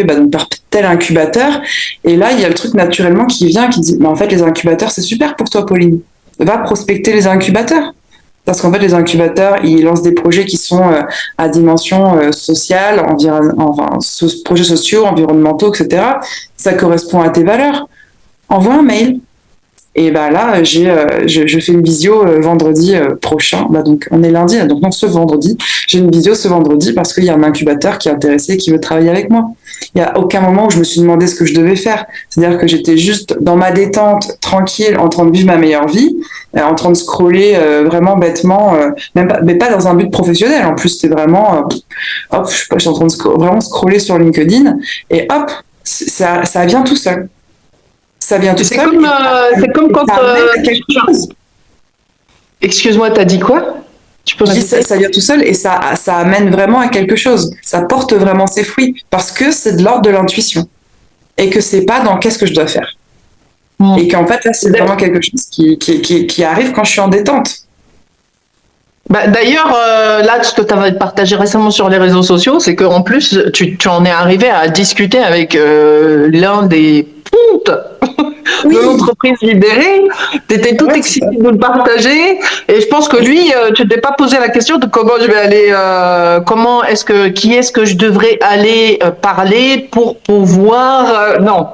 donc par tel incubateur. Et là, il y a le truc naturellement qui vient, qui dit mais en fait les incubateurs c'est super pour toi, Pauline. Va prospecter les incubateurs. Parce qu'en fait, les incubateurs, ils lancent des projets qui sont à dimension sociale, projets sociaux, environnementaux, etc. Ça correspond à tes valeurs. Envoie un mail. Et bah là, je fais une visio vendredi prochain. Bah donc on est lundi, donc non ce vendredi. J'ai une visio ce vendredi parce qu'il y a un incubateur qui est intéressé, qui veut travailler avec moi. Il n'y a aucun moment où je me suis demandé ce que je devais faire. C'est-à-dire que j'étais juste dans ma détente, tranquille, en train de vivre ma meilleure vie, en train de scroller vraiment bêtement, mais pas dans un but professionnel. En plus, c'était vraiment, hop, je suis en train de vraiment scroller sur LinkedIn et hop, ça vient tout seul. Ça vient tout seul. C'est comme quand. Excuse-moi, t'as dit quoi? Tu peux ça vient tout seul et ça amène vraiment à quelque chose. Ça porte vraiment ses fruits parce que c'est de l'ordre de l'intuition et que c'est pas dans qu'est-ce que je dois faire. Et qu'en fait, là, c'est vraiment quelque chose qui arrive quand je suis en détente. Bah, d'ailleurs, là, ce que tu avais partagé récemment sur les réseaux sociaux, c'est qu'en plus, tu en es arrivé à discuter avec l'un des pontes de l'entreprise libérée. Tu étais toute excitée de le partager. Et je pense que lui, tu t'es pas posé la question de comment je vais aller, qui est-ce que je devrais aller parler pour pouvoir. Non,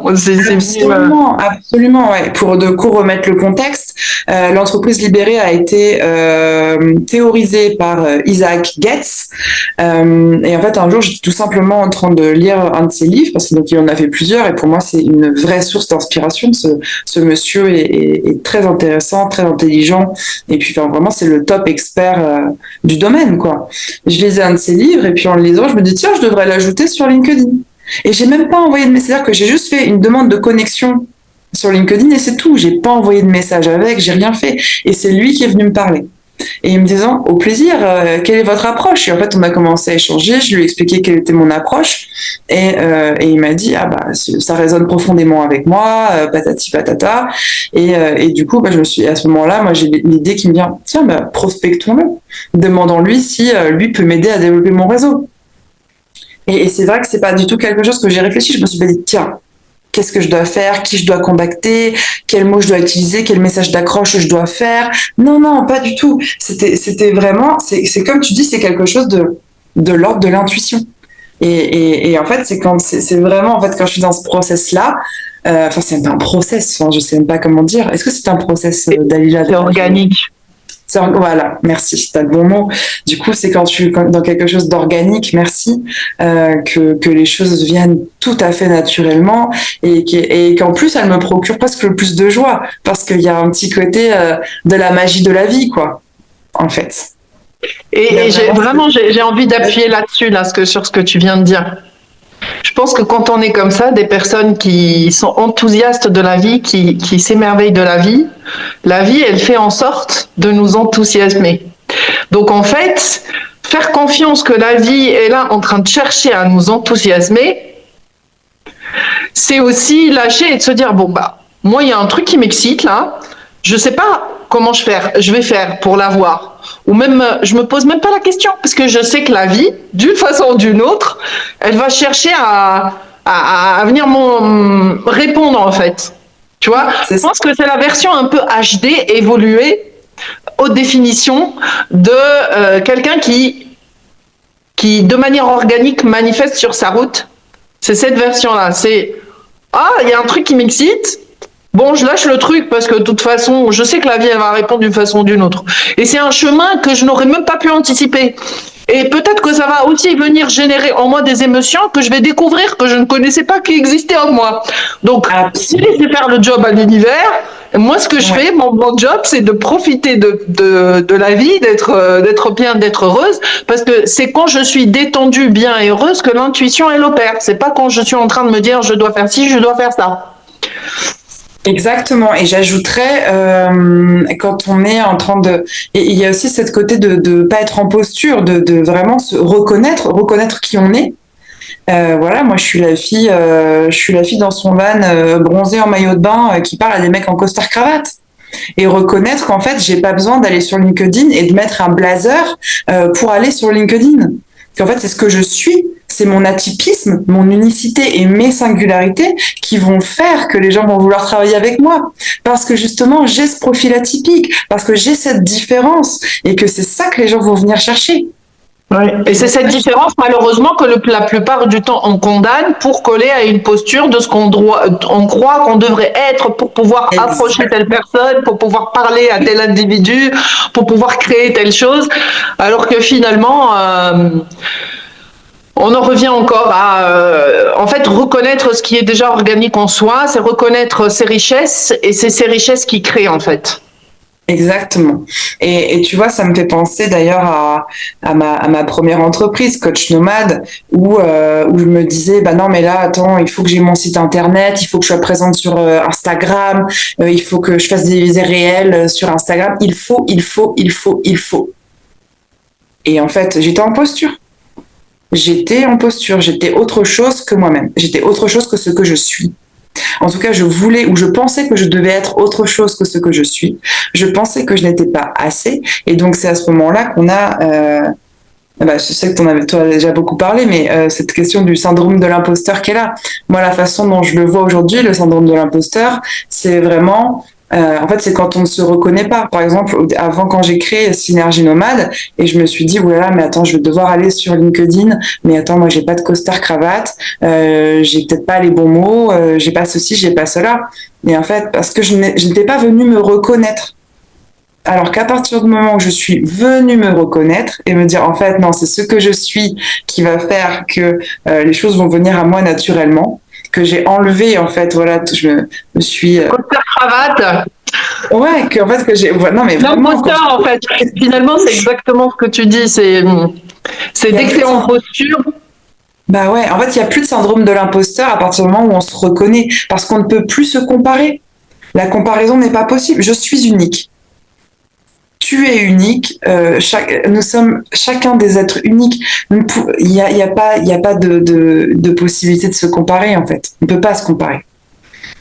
absolument, ouais. Pour de coup remettre le contexte, l'entreprise libérée a été théorisée par Isaac Getz. Et en fait, un jour, j'étais tout simplement en train de lire un de ses livres, parce qu'il en a fait plusieurs, et pour moi, c'est une vraie source d'inspiration. Ce monsieur est très intéressant, très intelligent, et puis enfin, vraiment, c'est le top expert du domaine, quoi. Je lisais un de ses livres, et puis en le lisant, je me dis, tiens, je devrais l'ajouter sur LinkedIn. Et j'ai même pas envoyé de message, c'est-à-dire que j'ai juste fait une demande de connexion sur LinkedIn, et c'est tout. J'ai pas envoyé de message avec, j'ai rien fait. Et c'est lui qui est venu me parler. Et il me disant, au plaisir, quelle est votre approche? Et en fait, on a commencé à échanger, je lui ai expliqué quelle était mon approche, et il m'a dit, ah bah, ça résonne profondément avec moi, patati patata, et du coup, bah, à ce moment-là, moi, j'ai l'idée qui me vient, tiens, bah, prospectons-le, demandons-lui si lui peut m'aider à développer mon réseau. Et c'est vrai que c'est pas du tout quelque chose que j'ai réfléchi, je me suis dit, tiens, qu'est-ce que je dois faire, qui je dois contacter, quels mots je dois utiliser, quel message d'accroche je dois faire. Non, pas du tout. C'était vraiment, c'est comme tu dis, c'est quelque chose de l'ordre de l'intuition. Et en fait, c'est vraiment, en fait, quand je suis dans ce process-là, c'est pas un process, je sais même pas comment dire. Est-ce que c'est un process, Dalila? C'est organique. Voilà, merci, t'as le bon mot. Du coup, c'est quand tu es dans quelque chose d'organique, merci, que les choses viennent tout à fait naturellement et qu'en plus, elles me procurent presque le plus de joie parce qu'il y a un petit côté de la magie de la vie, quoi, en fait. Et j'ai envie d'appuyer là-dessus, sur ce que tu viens de dire. Je pense que quand on est comme ça, des personnes qui sont enthousiastes de la vie, qui s'émerveillent de la vie, elle fait en sorte de nous enthousiasmer. Donc en fait, faire confiance que la vie est là en train de chercher à nous enthousiasmer, c'est aussi lâcher et de se dire, bon bah, moi il y a un truc qui m'excite là, je sais pas comment je vais faire pour l'avoir. Ou même, je me pose même pas la question, parce que je sais que la vie, d'une façon ou d'une autre, elle va chercher à venir répondre, en fait. Tu vois, je pense que c'est la version un peu HD, évoluée, haute définition, de quelqu'un qui, de manière organique, manifeste sur sa route. C'est cette version-là. C'est, il y a un truc qui m'excite, bon, je lâche le truc parce que de toute façon, je sais que la vie, elle va répondre d'une façon ou d'une autre. Et c'est un chemin que je n'aurais même pas pu anticiper. Et peut-être que ça va aussi venir générer en moi des émotions que je vais découvrir, que je ne connaissais pas qui existaient en moi. Donc, si laisser faire le job à l'univers, moi, ce que je fais, mon job, c'est de profiter de la vie, d'être bien, d'être heureuse, parce que c'est quand je suis détendue, bien et heureuse que l'intuition, elle opère. C'est pas quand je suis en train de me dire, je dois faire ci, je dois faire ça. Exactement, et j'ajouterais quand on est en train de, et il y a aussi cette côté de pas être en posture, de vraiment se reconnaître qui on est. Voilà, moi je suis la fille dans son van bronzée en maillot de bain qui parle à des mecs en costard cravate. Et reconnaître qu'en fait j'ai pas besoin d'aller sur LinkedIn et de mettre un blazer pour aller sur LinkedIn. Qu'en fait c'est ce que je suis, c'est mon atypisme, mon unicité et mes singularités qui vont faire que les gens vont vouloir travailler avec moi. Parce que justement j'ai ce profil atypique, parce que j'ai cette différence et que c'est ça que les gens vont venir chercher. Oui. Et c'est cette différence, malheureusement, que la plupart du temps on condamne pour coller à une posture de ce on croit qu'on devrait être pour pouvoir approcher telle personne, pour pouvoir parler à tel individu, pour pouvoir créer telle chose, alors que finalement, on en revient encore à, en fait, reconnaître ce qui est déjà organique en soi, c'est reconnaître ses richesses, et c'est ces richesses qui créent, en fait. Exactement. Et tu vois, ça me fait penser d'ailleurs à ma première entreprise, Coach Nomade, où je me disais, bah non, mais là, attends, il faut que j'ai mon site internet, il faut que je sois présente sur Instagram, il faut que je fasse des réels sur Instagram. Il faut. Et en fait, j'étais en posture. J'étais autre chose que moi-même. J'étais autre chose que ce que je suis. En tout cas, je voulais ou je pensais que je devais être autre chose que ce que je suis. Je pensais que je n'étais pas assez. Et donc, c'est à ce moment-là qu'on a... je sais que toi as déjà beaucoup parlé, mais cette question du syndrome de l'imposteur qui est là. Moi, la façon dont je le vois aujourd'hui, le syndrome de l'imposteur, c'est vraiment... en fait, c'est quand on ne se reconnaît pas. Par exemple, avant, quand j'ai créé Synergie Nomade, et je me suis dit, oulala, mais attends, je vais devoir aller sur LinkedIn, mais attends, moi, j'ai pas de costard cravate, j'ai peut-être pas les bons mots, j'ai pas ceci, j'ai pas cela. Et en fait, parce que je n'étais pas venue me reconnaître. Alors qu'à partir du moment où je suis venue me reconnaître et me dire, en fait, non, c'est ce que je suis qui va faire que les choses vont venir à moi naturellement, que j'ai enlevé, en fait, voilà, je me suis... Costard cravate. Ouais, que j'ai... Non, mais vraiment... L'imposteur, en fait, finalement, c'est exactement ce que tu dis, c'est dès que t'es en posture... Bah ouais, en fait, il n'y a plus de syndrome de l'imposteur à partir du moment où on se reconnaît, parce qu'on ne peut plus se comparer. La comparaison n'est pas possible. Je suis unique. Tu es unique, nous sommes chacun des êtres uniques. Il n'y a pas de possibilité de se comparer, en fait. On ne peut pas se comparer.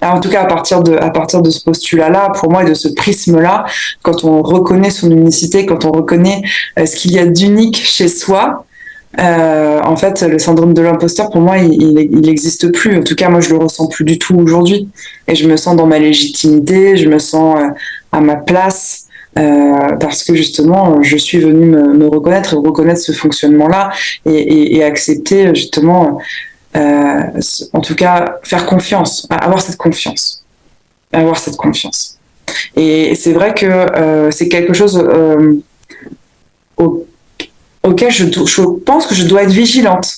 Alors, en tout cas, à partir de ce postulat-là, pour moi, et de ce prisme-là, quand on reconnaît son unicité, quand on reconnaît ce qu'il y a d'unique chez soi, en fait, le syndrome de l'imposteur, pour moi, il n'existe plus. En tout cas, moi, je le ressens plus du tout aujourd'hui. Et je me sens dans ma légitimité, je me sens à ma place. Parce que justement, je suis venue me reconnaître et reconnaître ce fonctionnement-là et accepter justement, en tout cas, faire confiance, avoir cette confiance. Et c'est vrai que c'est quelque chose auquel je pense que je dois être vigilante.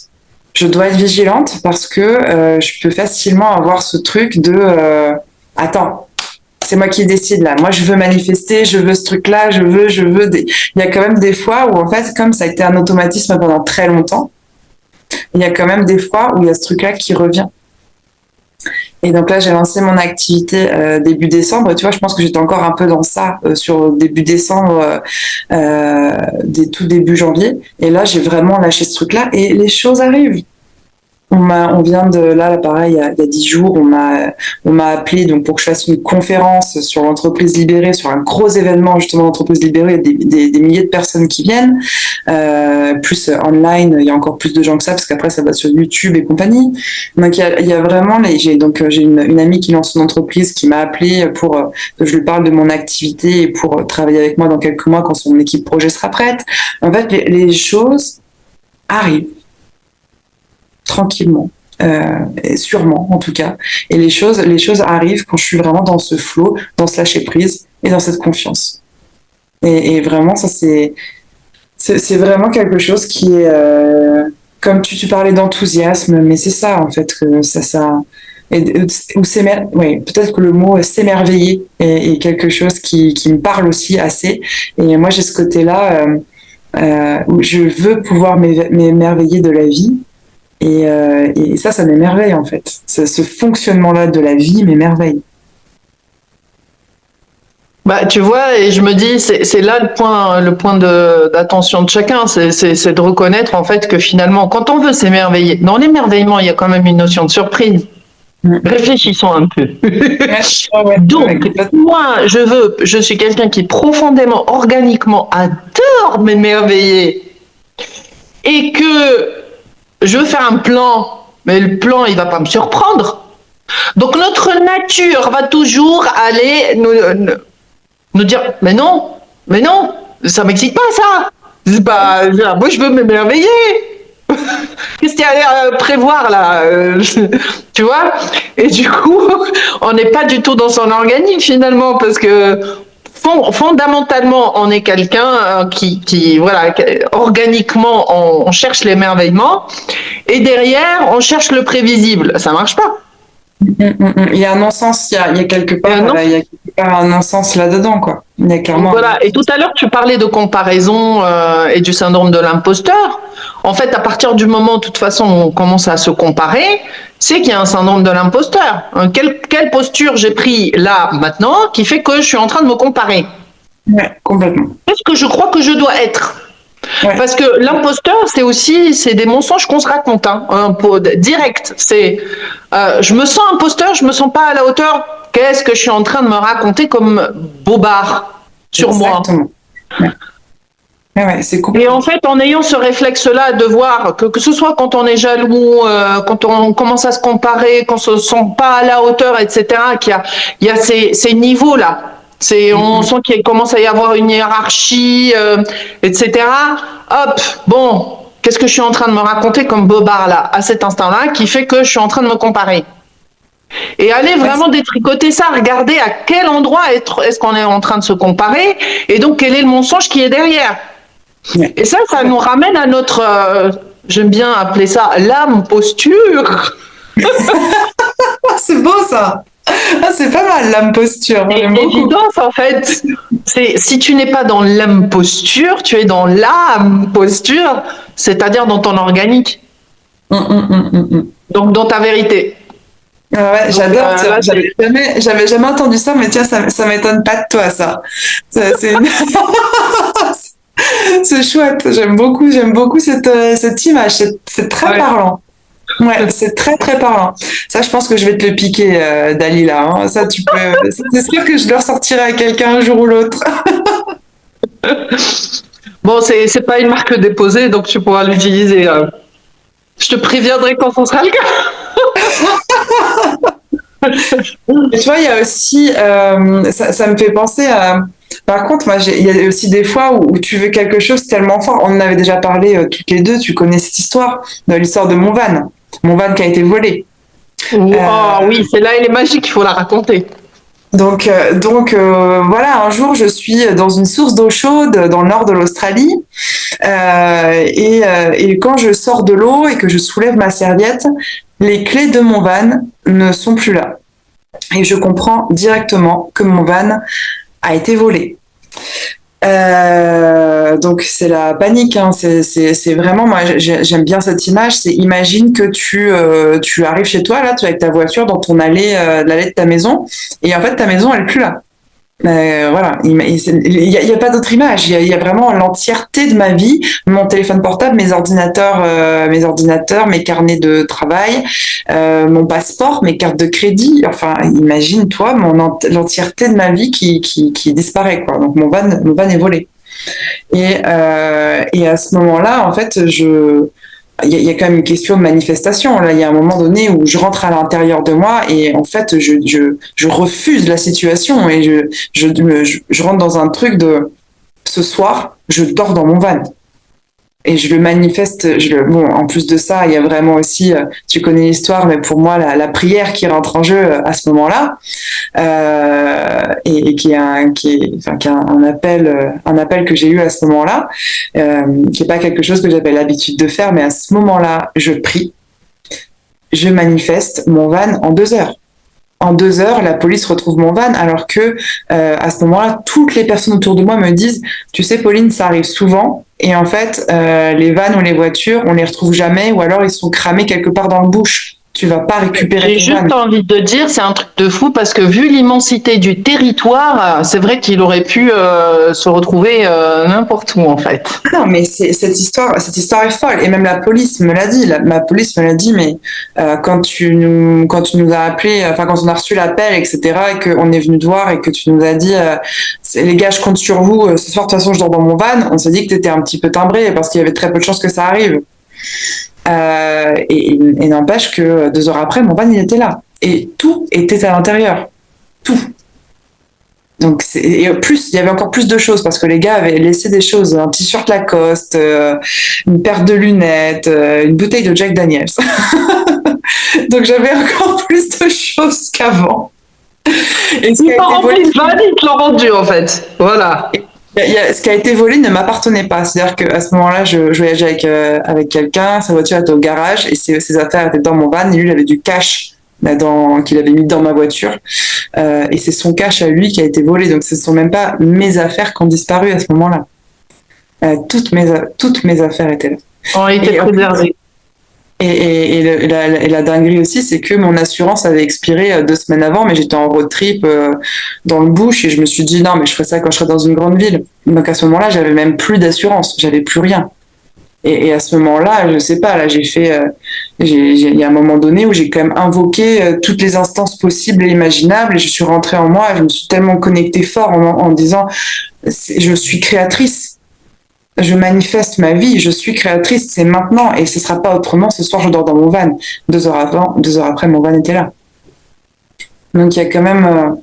Je dois être vigilante parce que je peux facilement avoir ce truc de attends, c'est moi qui décide là. Moi, je veux manifester, je veux ce truc-là, je veux. Il y a quand même des fois où, en fait, comme ça a été un automatisme pendant très longtemps, il y a quand même des fois où il y a ce truc-là qui revient. Et donc là, j'ai lancé mon activité début décembre. Tu vois, je pense que j'étais encore un peu dans ça sur début décembre, tout début janvier. Et là, j'ai vraiment lâché ce truc-là et les choses arrivent. On vient de là, pareil, il y a 10 jours, on m'a appelé donc pour que je fasse une conférence sur l'entreprise libérée, sur un gros événement justement l'entreprise libérée, des milliers de personnes qui viennent, plus online, il y a encore plus de gens que ça parce qu'après ça va sur YouTube et compagnie. Donc il y a vraiment j'ai une amie qui lance une entreprise qui m'a appelé pour que je lui parle de mon activité et pour travailler avec moi dans quelques mois quand son équipe projet sera prête. En fait, les choses arrivent. Tranquillement, et sûrement en tout cas. Et les choses arrivent quand je suis vraiment dans ce flow, dans ce lâcher prise et dans cette confiance. Et vraiment, ça c'est vraiment quelque chose qui est comme tu parlais d'enthousiasme, mais c'est ça en fait que ça peut-être que le mot s'émerveiller est quelque chose qui me parle aussi assez. Et moi j'ai ce côté-là où je veux pouvoir m'émerveiller de la vie. Et ça m'émerveille en fait. Ce fonctionnement-là de la vie m'émerveille. Bah, tu vois, et je me dis, c'est là le point d'attention de chacun, c'est de reconnaître en fait que finalement, quand on veut s'émerveiller, dans l'émerveillement, il y a quand même une notion de surprise. Réfléchissons un peu. Donc, moi, je suis quelqu'un qui profondément, organiquement adore m'émerveiller et que je veux faire un plan, mais le plan, il va pas me surprendre. Donc, notre nature va toujours aller nous dire, mais non, ça m'excite pas ça. C'est pas, moi, je veux m'émerveiller. Qu'est-ce qu'il y a à prévoir là tu vois. Et du coup, on n'est pas du tout dans son organique finalement, parce que fondamentalement, on est quelqu'un qui voilà, organiquement, on cherche l'émerveillement, et derrière, on cherche le prévisible. Ça marche pas. Il y a un non-sens, il y a quelque part, il y a quelque part un non-sens là-dedans, quoi. Il y a clairement. Voilà. Et tout à l'heure, tu parlais de comparaison et du syndrome de l'imposteur. En fait, à partir du moment, de toute façon, où on commence à se comparer, c'est qu'il y a un syndrome de l'imposteur. Quelle posture j'ai pris là, maintenant, qui fait que je suis en train de me comparer? Ouais, complètement. Qu'est-ce que je crois que je dois être? Ouais. Parce que l'imposteur, c'est des mensonges qu'on se raconte, hein, direct. C'est, je me sens imposteur, je me sens pas à la hauteur. Qu'est-ce que je suis en train de me raconter comme bobard sur Exactement. moi? Ouais, c'est cool. Et en fait, en ayant ce réflexe-là de voir que ce soit quand on est jaloux, quand on commence à se comparer, qu'on se sent pas à la hauteur, etc., qu'il y a ces niveaux-là. On sent qu'il commence à y avoir une hiérarchie, etc. Hop, bon, qu'est-ce que je suis en train de me raconter comme bobard là, à cet instant-là, qui fait que je suis en train de me comparer? Et aller vraiment détricoter ça, regarder à quel endroit est-ce qu'on est en train de se comparer, et donc quel est le mensonge qui est derrière. Et ça nous ramène à notre, j'aime bien appeler ça l'âme posture. C'est beau ça. Ah, c'est pas mal l'âme posture. Et l'évidence en fait, c'est si tu n'es pas dans l'âme posture, tu es dans l'âme posture, c'est-à-dire dans ton organique. Donc dans ta vérité. Ah ouais, j'adore. J'avais jamais entendu ça, mais tiens, ça m'étonne pas de toi ça. C'est chouette. J'aime beaucoup cette image. C'est très parlant. Ouais, c'est très très parlant. Ça, je pense que je vais te le piquer, Dalila. Hein. Ça, tu peux. C'est sûr que je le ressortirai à quelqu'un un jour ou l'autre. Bon, c'est pas une marque déposée, donc tu pourras l'utiliser. Je te préviendrai quand ce sera le cas. Et tu vois, il y a aussi, ça me fait penser à. Par contre, moi, il y a aussi des fois où tu veux quelque chose tellement fort. On en avait déjà parlé toutes les deux. Tu connais cette histoire, l'histoire de mon van qui a été volé. Oui, celle-là, elle est magique. Il faut la raconter. Donc voilà, un jour, je suis dans une source d'eau chaude dans le nord de l'Australie, et quand je sors de l'eau et que je soulève ma serviette, les clés de mon van ne sont plus là. Et je comprends directement que mon van a été volé. Donc c'est la panique, hein. C'est vraiment, moi j'aime bien cette image. C'est, imagine que tu arrives chez toi là, tu es avec ta voiture dans ton allée, l'allée de ta maison, et en fait ta maison elle est plus là. Voilà, il y a pas d'autre image. Il y a vraiment l'entièreté de ma vie, mon téléphone portable, mes ordinateurs, mes carnets de travail, mon passeport, mes cartes de crédit. Enfin, imagine toi l'entièreté de ma vie qui disparaît, quoi. Donc mon van est volé. Et à ce moment-là, en fait, il y a quand même une question de manifestation. Là, il y a un moment donné où je rentre à l'intérieur de moi et en fait, je refuse la situation et je rentre dans un truc de ce soir, je dors dans mon van. Et je le manifeste. Bon, en plus de ça, il y a vraiment aussi, tu connais l'histoire, mais pour moi, la prière qui rentre en jeu à ce moment-là, et qui est un appel que j'ai eu à ce moment-là, qui est pas quelque chose que j'avais l'habitude de faire, mais à ce moment-là, je prie, je manifeste mon van en 2 heures. En 2 heures, la police retrouve mon van, alors que à ce moment-là, toutes les personnes autour de moi me disent, tu sais, Pauline, ça arrive souvent. Et en fait, les vannes ou les voitures, on les retrouve jamais, ou alors ils sont cramés quelque part dans le bush. Tu vas pas récupérer J'ai juste envie de dire, c'est un truc de fou parce que vu l'immensité du territoire, c'est vrai qu'il aurait pu se retrouver n'importe où en fait. Non, mais cette histoire est folle. Et même la police me l'a dit. Ma police me l'a dit, mais quand tu nous as appelé, enfin quand on a reçu l'appel, etc., et qu'on est venu te voir et que tu nous as dit, les gars, je compte sur vous. Ce soir, de toute façon, je dors dans mon van. On s'est dit que t'étais un petit peu timbré parce qu'il y avait très peu de chances que ça arrive. Et n'empêche que 2 heures après, mon van il était là et tout était à l'intérieur, tout. Donc et plus, il y avait encore plus de choses parce que les gars avaient laissé des choses, un t-shirt Lacoste, une paire de lunettes, une bouteille de Jack Daniels. Donc j'avais encore plus de choses qu'avant. Et ils m'ont rempli le van, ils te l'ont rendu en fait. Voilà. Ce qui a été volé ne m'appartenait pas. C'est-à-dire qu'à ce moment-là, je voyageais avec quelqu'un, sa voiture était au garage et ses affaires étaient dans mon van et lui, il avait du cash qu'il avait mis dans ma voiture. Et c'est son cash à lui qui a été volé. Donc, ce ne sont même pas mes affaires qui ont disparu à ce moment-là. Toutes mes affaires étaient là. Ont été préservées. Et la dinguerie aussi, c'est que mon assurance avait expiré 2 semaines avant, mais j'étais en road trip dans le bush et je me suis dit non, mais je ferai ça quand je serai dans une grande ville. Donc à ce moment-là, j'avais même plus d'assurance, j'avais plus rien. Et à ce moment-là, je sais pas, là j'ai fait, il y a un moment donné où j'ai quand même invoqué toutes les instances possibles et imaginables et je suis rentrée en moi, je me suis tellement connectée fort en disant je suis créatrice. Je manifeste ma vie, je suis créatrice, c'est maintenant et ce sera pas autrement. Ce soir, je dors dans mon van. 2 heures après, mon van était là. Donc il y a quand même,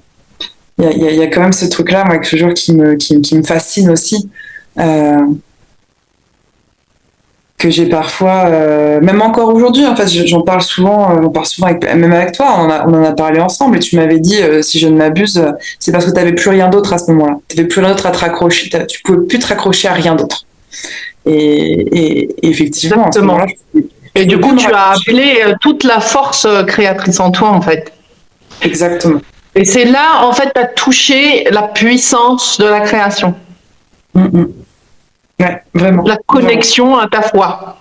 il y a quand même ce truc-là, moi, toujours qui me fascine aussi, que j'ai parfois, même encore aujourd'hui. En fait, j'en parle souvent, même avec toi. On en a parlé ensemble et tu m'avais dit, si je ne m'abuse, c'est parce que tu n'avais plus rien d'autre à ce moment-là. Tu n'avais plus rien d'autre à te raccrocher. Tu pouvais plus te raccrocher à rien d'autre. Et effectivement, à ce moment-là, et du coup, tu as appelé toute la force créatrice en toi, en fait. Exactement. Et c'est là, en fait, tu as touché la puissance de la création. Ouais, vraiment. La connexion à ta foi.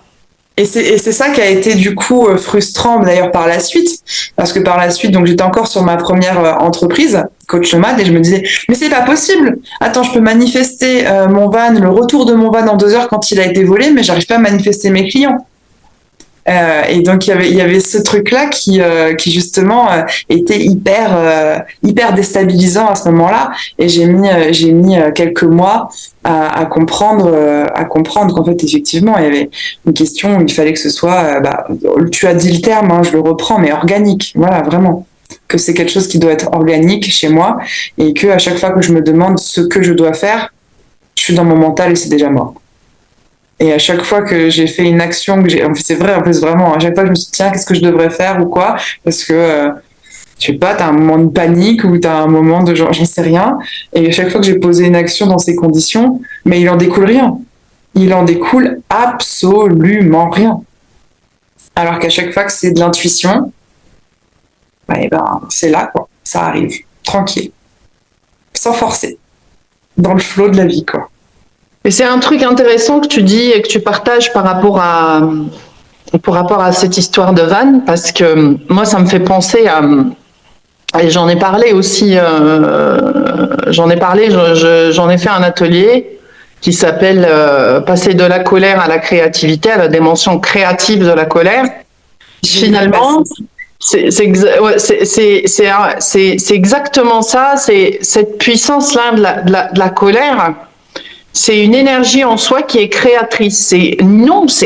Et c'est ça qui a été du coup frustrant d'ailleurs par la suite, parce que par la suite, donc j'étais encore sur ma première entreprise, coach nomade, et je me disais mais c'est pas possible. Attends, je peux manifester mon van, le retour de mon van en 2 heures quand il a été volé, mais j'arrive pas à manifester mes clients. Et donc il y avait ce truc-là qui justement était hyper déstabilisant à ce moment-là. Et j'ai mis quelques mois à comprendre qu'en fait effectivement il y avait une question où il fallait que ce soit, tu as dit le terme, hein, je le reprends, mais organique. Voilà, vraiment. Que c'est quelque chose qui doit être organique chez moi et que à chaque fois que je me demande ce que je dois faire, je suis dans mon mental et c'est déjà mort. Et à chaque fois que j'ai fait une action, c'est vrai en plus vraiment, à chaque fois que je me suis dit tiens, qu'est-ce que je devrais faire ou quoi, parce que je sais pas, t'as un moment de panique ou t'as un moment de genre j'en sais rien, et à chaque fois que j'ai posé une action dans ces conditions, mais il en découle rien. Il en découle absolument rien. Alors qu'à chaque fois que c'est de l'intuition, c'est là quoi, ça arrive, tranquille, sans forcer, dans le flot de la vie quoi. Et c'est un truc intéressant que tu dis et que tu partages par rapport à cette histoire de van, parce que moi, ça me fait penser à... Et j'en ai parlé aussi, j'en ai fait un atelier qui s'appelle Passer de la colère à la créativité, à la dimension créative de la colère. Finalement, c'est exactement ça, c'est cette puissance-là de la colère. C'est une énergie en soi qui est créatrice. C'est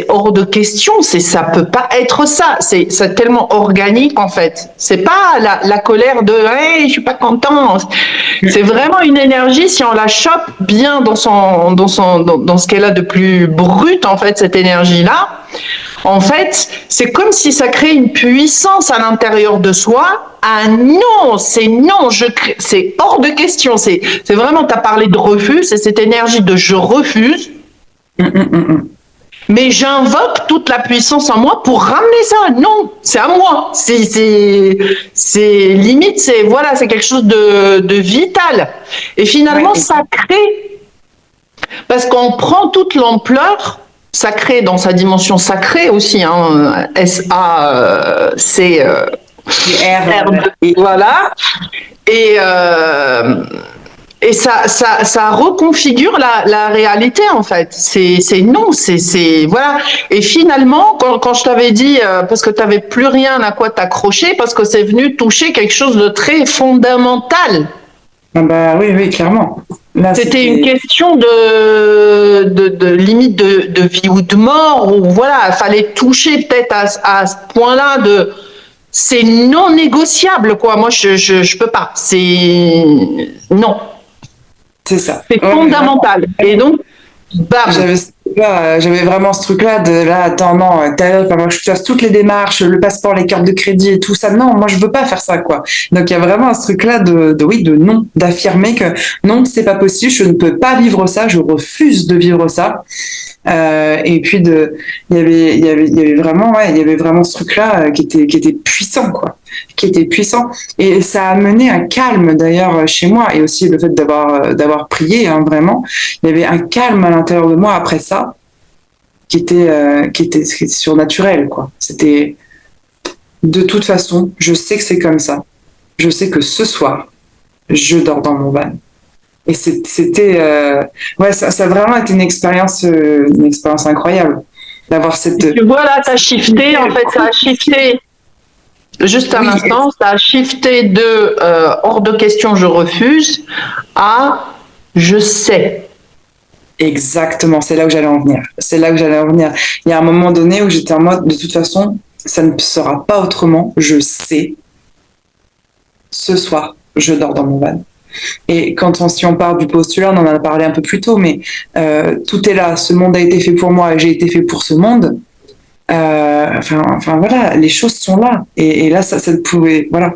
hors de question. Ça peut pas être ça. C'est tellement organique en fait. C'est pas la colère de hey, je suis pas content. C'est vraiment une énergie. Si on la chope bien dans ce qu'elle a de plus brut en fait, cette énergie là. En fait, c'est comme si ça crée une puissance à l'intérieur de soi. Ah non, c'est hors de question. C'est vraiment, tu as parlé de refus, c'est cette énergie de je refuse. Mais j'invoque toute la puissance en moi pour ramener ça. Non, c'est à moi. C'est limite, c'est quelque chose de vital. Et finalement, ça crée, parce qu'on prend toute l'ampleur. sacré dans sa dimension sacrée aussi, hein, S-A-C. Voilà. Et ça reconfigure la réalité en fait. Voilà. Et finalement, quand je t'avais dit, parce que tu n'avais plus rien à quoi t'accrocher, parce que c'est venu toucher quelque chose de très fondamental. Ah bah oui, clairement. Là, c'était une question de limite de vie ou de mort, ou voilà, il fallait toucher peut-être à ce point-là de. C'est non négociable, quoi. Moi, je peux pas. Non. C'est ça. C'est fondamental. Et donc, bam. J'avais vraiment ce truc-là de là, attends, non, il va falloir que je fasse toutes les démarches, le passeport, les cartes de crédit et tout ça. Non, moi, je veux pas faire ça, quoi. Donc, il y a vraiment ce truc-là de non, d'affirmer que non, c'est pas possible, je ne peux pas vivre ça, je refuse de vivre ça. Et puis il y avait vraiment ce truc-là qui était puissant, quoi, qui était puissant. Et ça a amené un calme d'ailleurs chez moi, et aussi le fait d'avoir prié, hein, vraiment. Il y avait un calme à l'intérieur de moi après ça, qui était surnaturel, quoi. C'était de toute façon, je sais que c'est comme ça. Je sais que ce soir, je dors dans mon van. Et c'était ça a vraiment été une expérience incroyable d'avoir cette. Tu vois là, t'as shifté en fait, ça a shifté. Juste un instant, ça a shifté de hors de question, je refuse à je sais. Exactement, c'est là où j'allais en venir. Il y a un moment donné où j'étais en mode, de toute façon, ça ne sera pas autrement. Je sais. Ce soir, je dors dans mon van. Et si on part du postulat, on en a parlé un peu plus tôt, mais tout est là. Ce monde a été fait pour moi et j'ai été fait pour ce monde. Enfin voilà, les choses sont là. Et là, ça pouvait, voilà.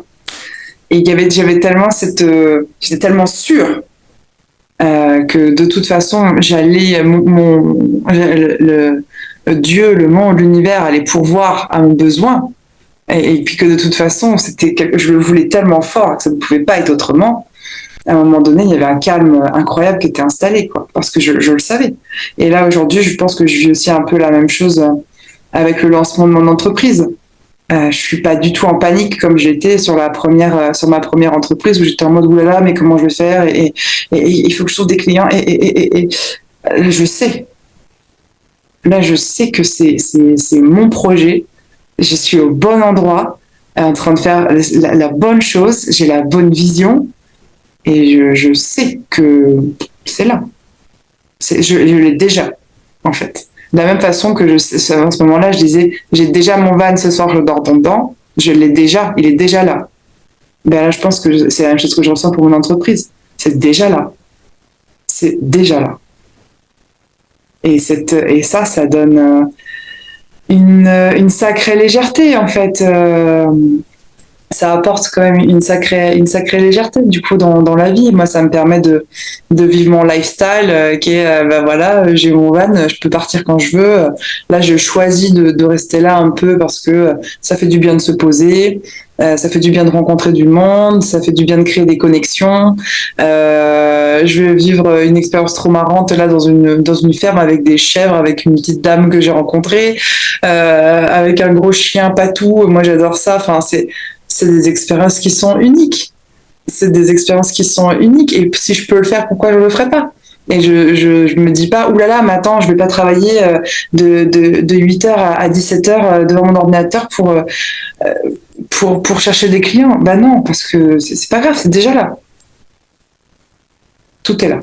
Et j'avais tellement j'étais tellement sûre que de toute façon, j'allais, Dieu, le monde, l'univers allait pourvoir à mon besoin. Et puis que de toute façon, je le voulais tellement fort que ça ne pouvait pas être autrement. À un moment donné, il y avait un calme incroyable qui était installé, quoi, parce que je le savais. Et là, aujourd'hui, je pense que je vis aussi un peu la même chose avec le lancement de mon entreprise. Je suis pas du tout en panique comme j'étais sur ma première entreprise où j'étais en mode oulala, mais comment je vais faire, et il faut que je trouve des clients, et je sais. Là, je sais que c'est mon projet. Je suis au bon endroit, en train de faire la bonne chose. J'ai la bonne vision. Et je sais que c'est là. Je l'ai déjà, en fait. De la même façon que à ce moment-là, je disais, j'ai déjà mon van ce soir, je dors dedans. Je l'ai déjà, il est déjà là. Ben là, je pense que c'est la même chose que je ressens pour mon entreprise. C'est déjà là. C'est déjà là. Et ça donne une sacrée légèreté, en fait. Ça apporte quand même une sacrée légèreté du coup dans la vie. Moi, ça me permet de vivre mon lifestyle qui est voilà, j'ai mon van, je peux partir quand je veux. Là, je choisis de rester là un peu parce que ça fait du bien de se poser, ça fait du bien de rencontrer du monde, ça fait du bien de créer des connexions. Je vais vivre une expérience trop marrante là dans une ferme avec des chèvres, avec une petite dame que j'ai rencontrée, avec un gros chien patou. Moi, j'adore ça. Enfin, c'est des expériences qui sont uniques. Et si je peux le faire, pourquoi je le ferais pas? Et je me dis pas, oulala, mais attends, je vais pas travailler de 8h à 17h devant mon ordinateur pour chercher des clients. Bah non, parce que c'est pas grave, c'est déjà là. Tout est là.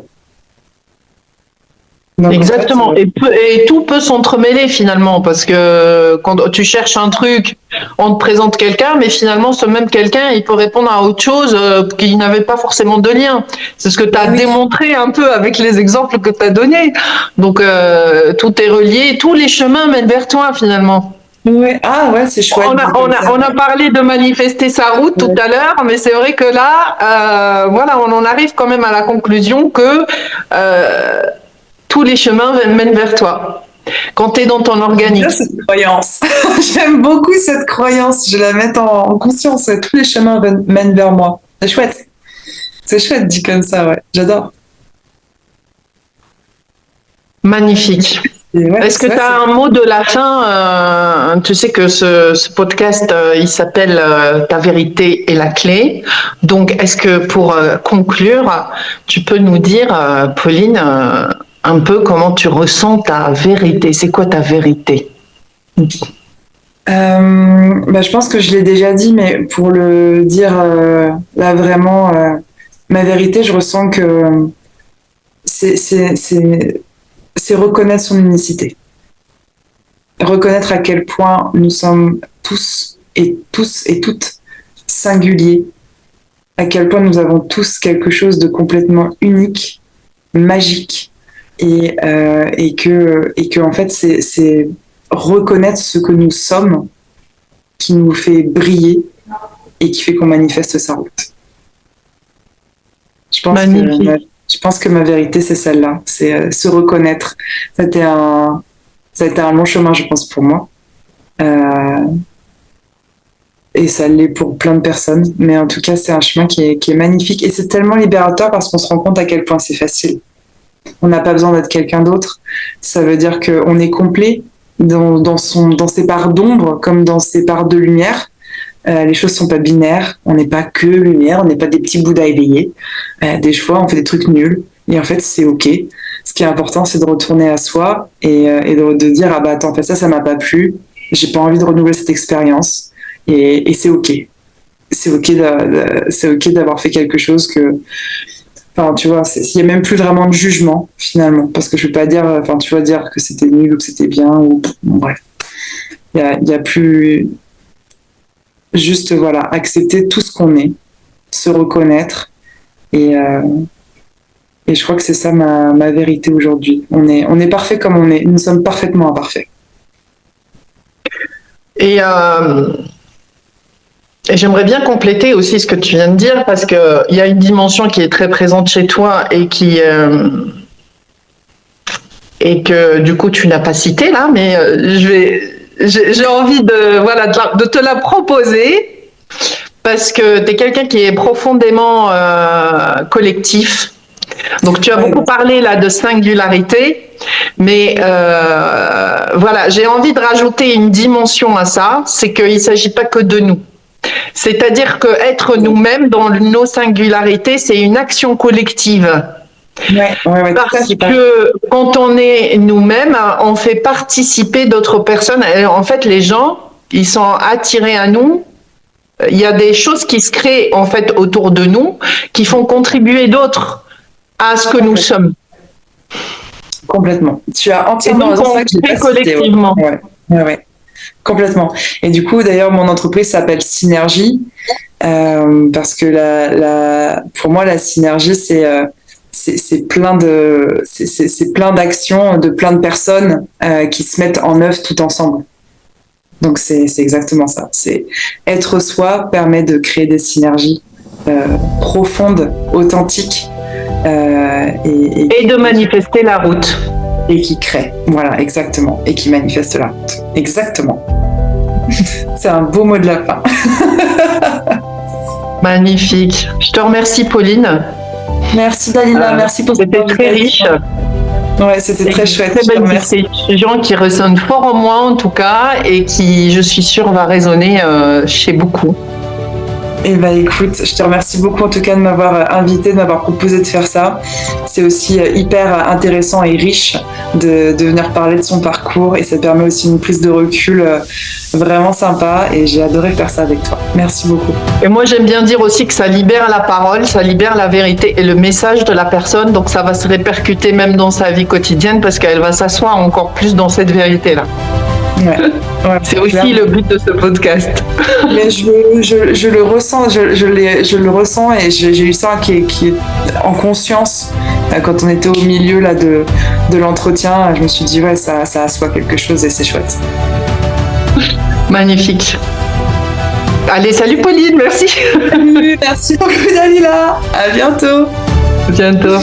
Donc, exactement. En fait, et tout peut s'entremêler finalement, parce que quand tu cherches un truc, on te présente quelqu'un, mais finalement, ce même quelqu'un, il peut répondre à autre chose qui n'avait pas forcément de lien. C'est ce que tu as démontré un peu avec les exemples que tu as donnés. Donc, tout est relié, tous les chemins mènent vers toi finalement. Ouais. Ah ouais, c'est chouette. On a parlé de manifester sa route tout à l'heure, mais c'est vrai que là, voilà, on en arrive quand même à la conclusion que tous les chemins mènent vers toi. Quand tu es dans ton organique. J'aime cette croyance. J'aime beaucoup cette croyance. Je la mets en conscience. Tous les chemins mènent vers moi. C'est chouette. C'est chouette dit comme ça, ouais. J'adore. Magnifique. Est-ce que tu as un mot de la fin? Tu sais que ce podcast, il s'appelle Ta vérité est la clé. Donc, est-ce que pour conclure, tu peux nous dire, Pauline, un peu comment tu ressens ta vérité? C'est quoi ta vérité? Je pense que je l'ai déjà dit, mais pour le dire là vraiment, ma vérité, je ressens que c'est reconnaître son unicité. Reconnaître à quel point nous sommes tous et toutes singuliers, à quel point nous avons tous quelque chose de complètement unique, magique, et que en fait c'est reconnaître ce que nous sommes qui nous fait briller et qui fait qu'on manifeste sa route. Je pense que ma vérité, c'est celle-là, c'est se reconnaître. Ça a été un long chemin, je pense, pour moi. Et ça l'est pour plein de personnes. Mais en tout cas, c'est un chemin qui est magnifique. Et c'est tellement libérateur parce qu'on se rend compte à quel point c'est facile. On n'a pas besoin d'être quelqu'un d'autre. Ça veut dire qu'on est complet dans ses parts d'ombre comme dans ses parts de lumière. Les choses sont pas binaires, on n'est pas que lumière, on n'est pas des petits bouddhas éveillés. Des fois, on fait des trucs nuls, et en fait, c'est ok. Ce qui est important, c'est de retourner à soi et de dire ah bah attends, en fait, ça m'a pas plu, j'ai pas envie de renouveler cette expérience, et c'est ok. C'est ok d'avoir fait quelque chose que, enfin, tu vois, il y a même plus vraiment de jugement finalement, parce que je veux pas dire, enfin, tu vas dire que c'était nul ou que c'était bien ou bon, bref, il y a plus. Juste, voilà, accepter tout ce qu'on est, se reconnaître. Et je crois que c'est ça ma vérité aujourd'hui. On est parfait comme on est. Nous sommes parfaitement imparfaits. Et j'aimerais bien compléter aussi ce que tu viens de dire, parce qu'il y a une dimension qui est très présente chez toi et que du coup tu n'as pas cité là, mais j'ai envie de te la proposer, parce que tu es quelqu'un qui est profondément collectif. Donc tu as beaucoup parlé là de singularité, mais voilà, j'ai envie de rajouter une dimension à ça, c'est qu'il ne s'agit pas que de nous. C'est-à-dire que être nous-mêmes dans nos singularités, c'est une action collective. Parce que quand on est nous-mêmes, on fait participer d'autres personnes. En fait, les gens, ils sont attirés à nous. Il y a des choses qui se créent en fait autour de nous, qui font contribuer d'autres à ce que nous sommes. Complètement. Tu as entièrement raison. Ça que j'ai pas collectivement. Ouais. Complètement. Et du coup, d'ailleurs, mon entreprise s'appelle Synergie, parce que pour moi, la synergie, c'est plein d'actions de plein de personnes qui se mettent en œuvre tout ensemble. Donc c'est exactement ça. C'est être soi permet de créer des synergies profondes, authentiques et de manifester la route. Et qui crée, voilà, exactement, et qui manifeste la route. Exactement. C'est un beau mot de la fin. Magnifique. Je te remercie, Pauline. Merci Dalila, merci pour cette C'était très riche. Ouais, c'était très chouette. Très belle discussion qui résonne fort en moi en tout cas, et qui, je suis sûre, va résonner chez beaucoup. Eh bien, écoute, je te remercie beaucoup en tout cas de m'avoir invité, de m'avoir proposé de faire ça. C'est aussi hyper intéressant et riche de venir parler de son parcours, et ça permet aussi une prise de recul vraiment sympa, et j'ai adoré faire ça avec toi. Merci beaucoup. Et moi, j'aime bien dire aussi que ça libère la parole, ça libère la vérité et le message de la personne, donc ça va se répercuter même dans sa vie quotidienne, parce qu'elle va s'asseoir encore plus dans cette vérité-là. Ouais, c'est aussi clairement le but de ce podcast. Mais je le ressens, je le ressens, et j'ai eu ça qui est en conscience quand on était au milieu là de l'entretien. Je me suis dit ouais, ça assoit quelque chose, et c'est chouette. Magnifique. Allez, salut Pauline, merci. Merci beaucoup Dalila. À bientôt. Bientôt.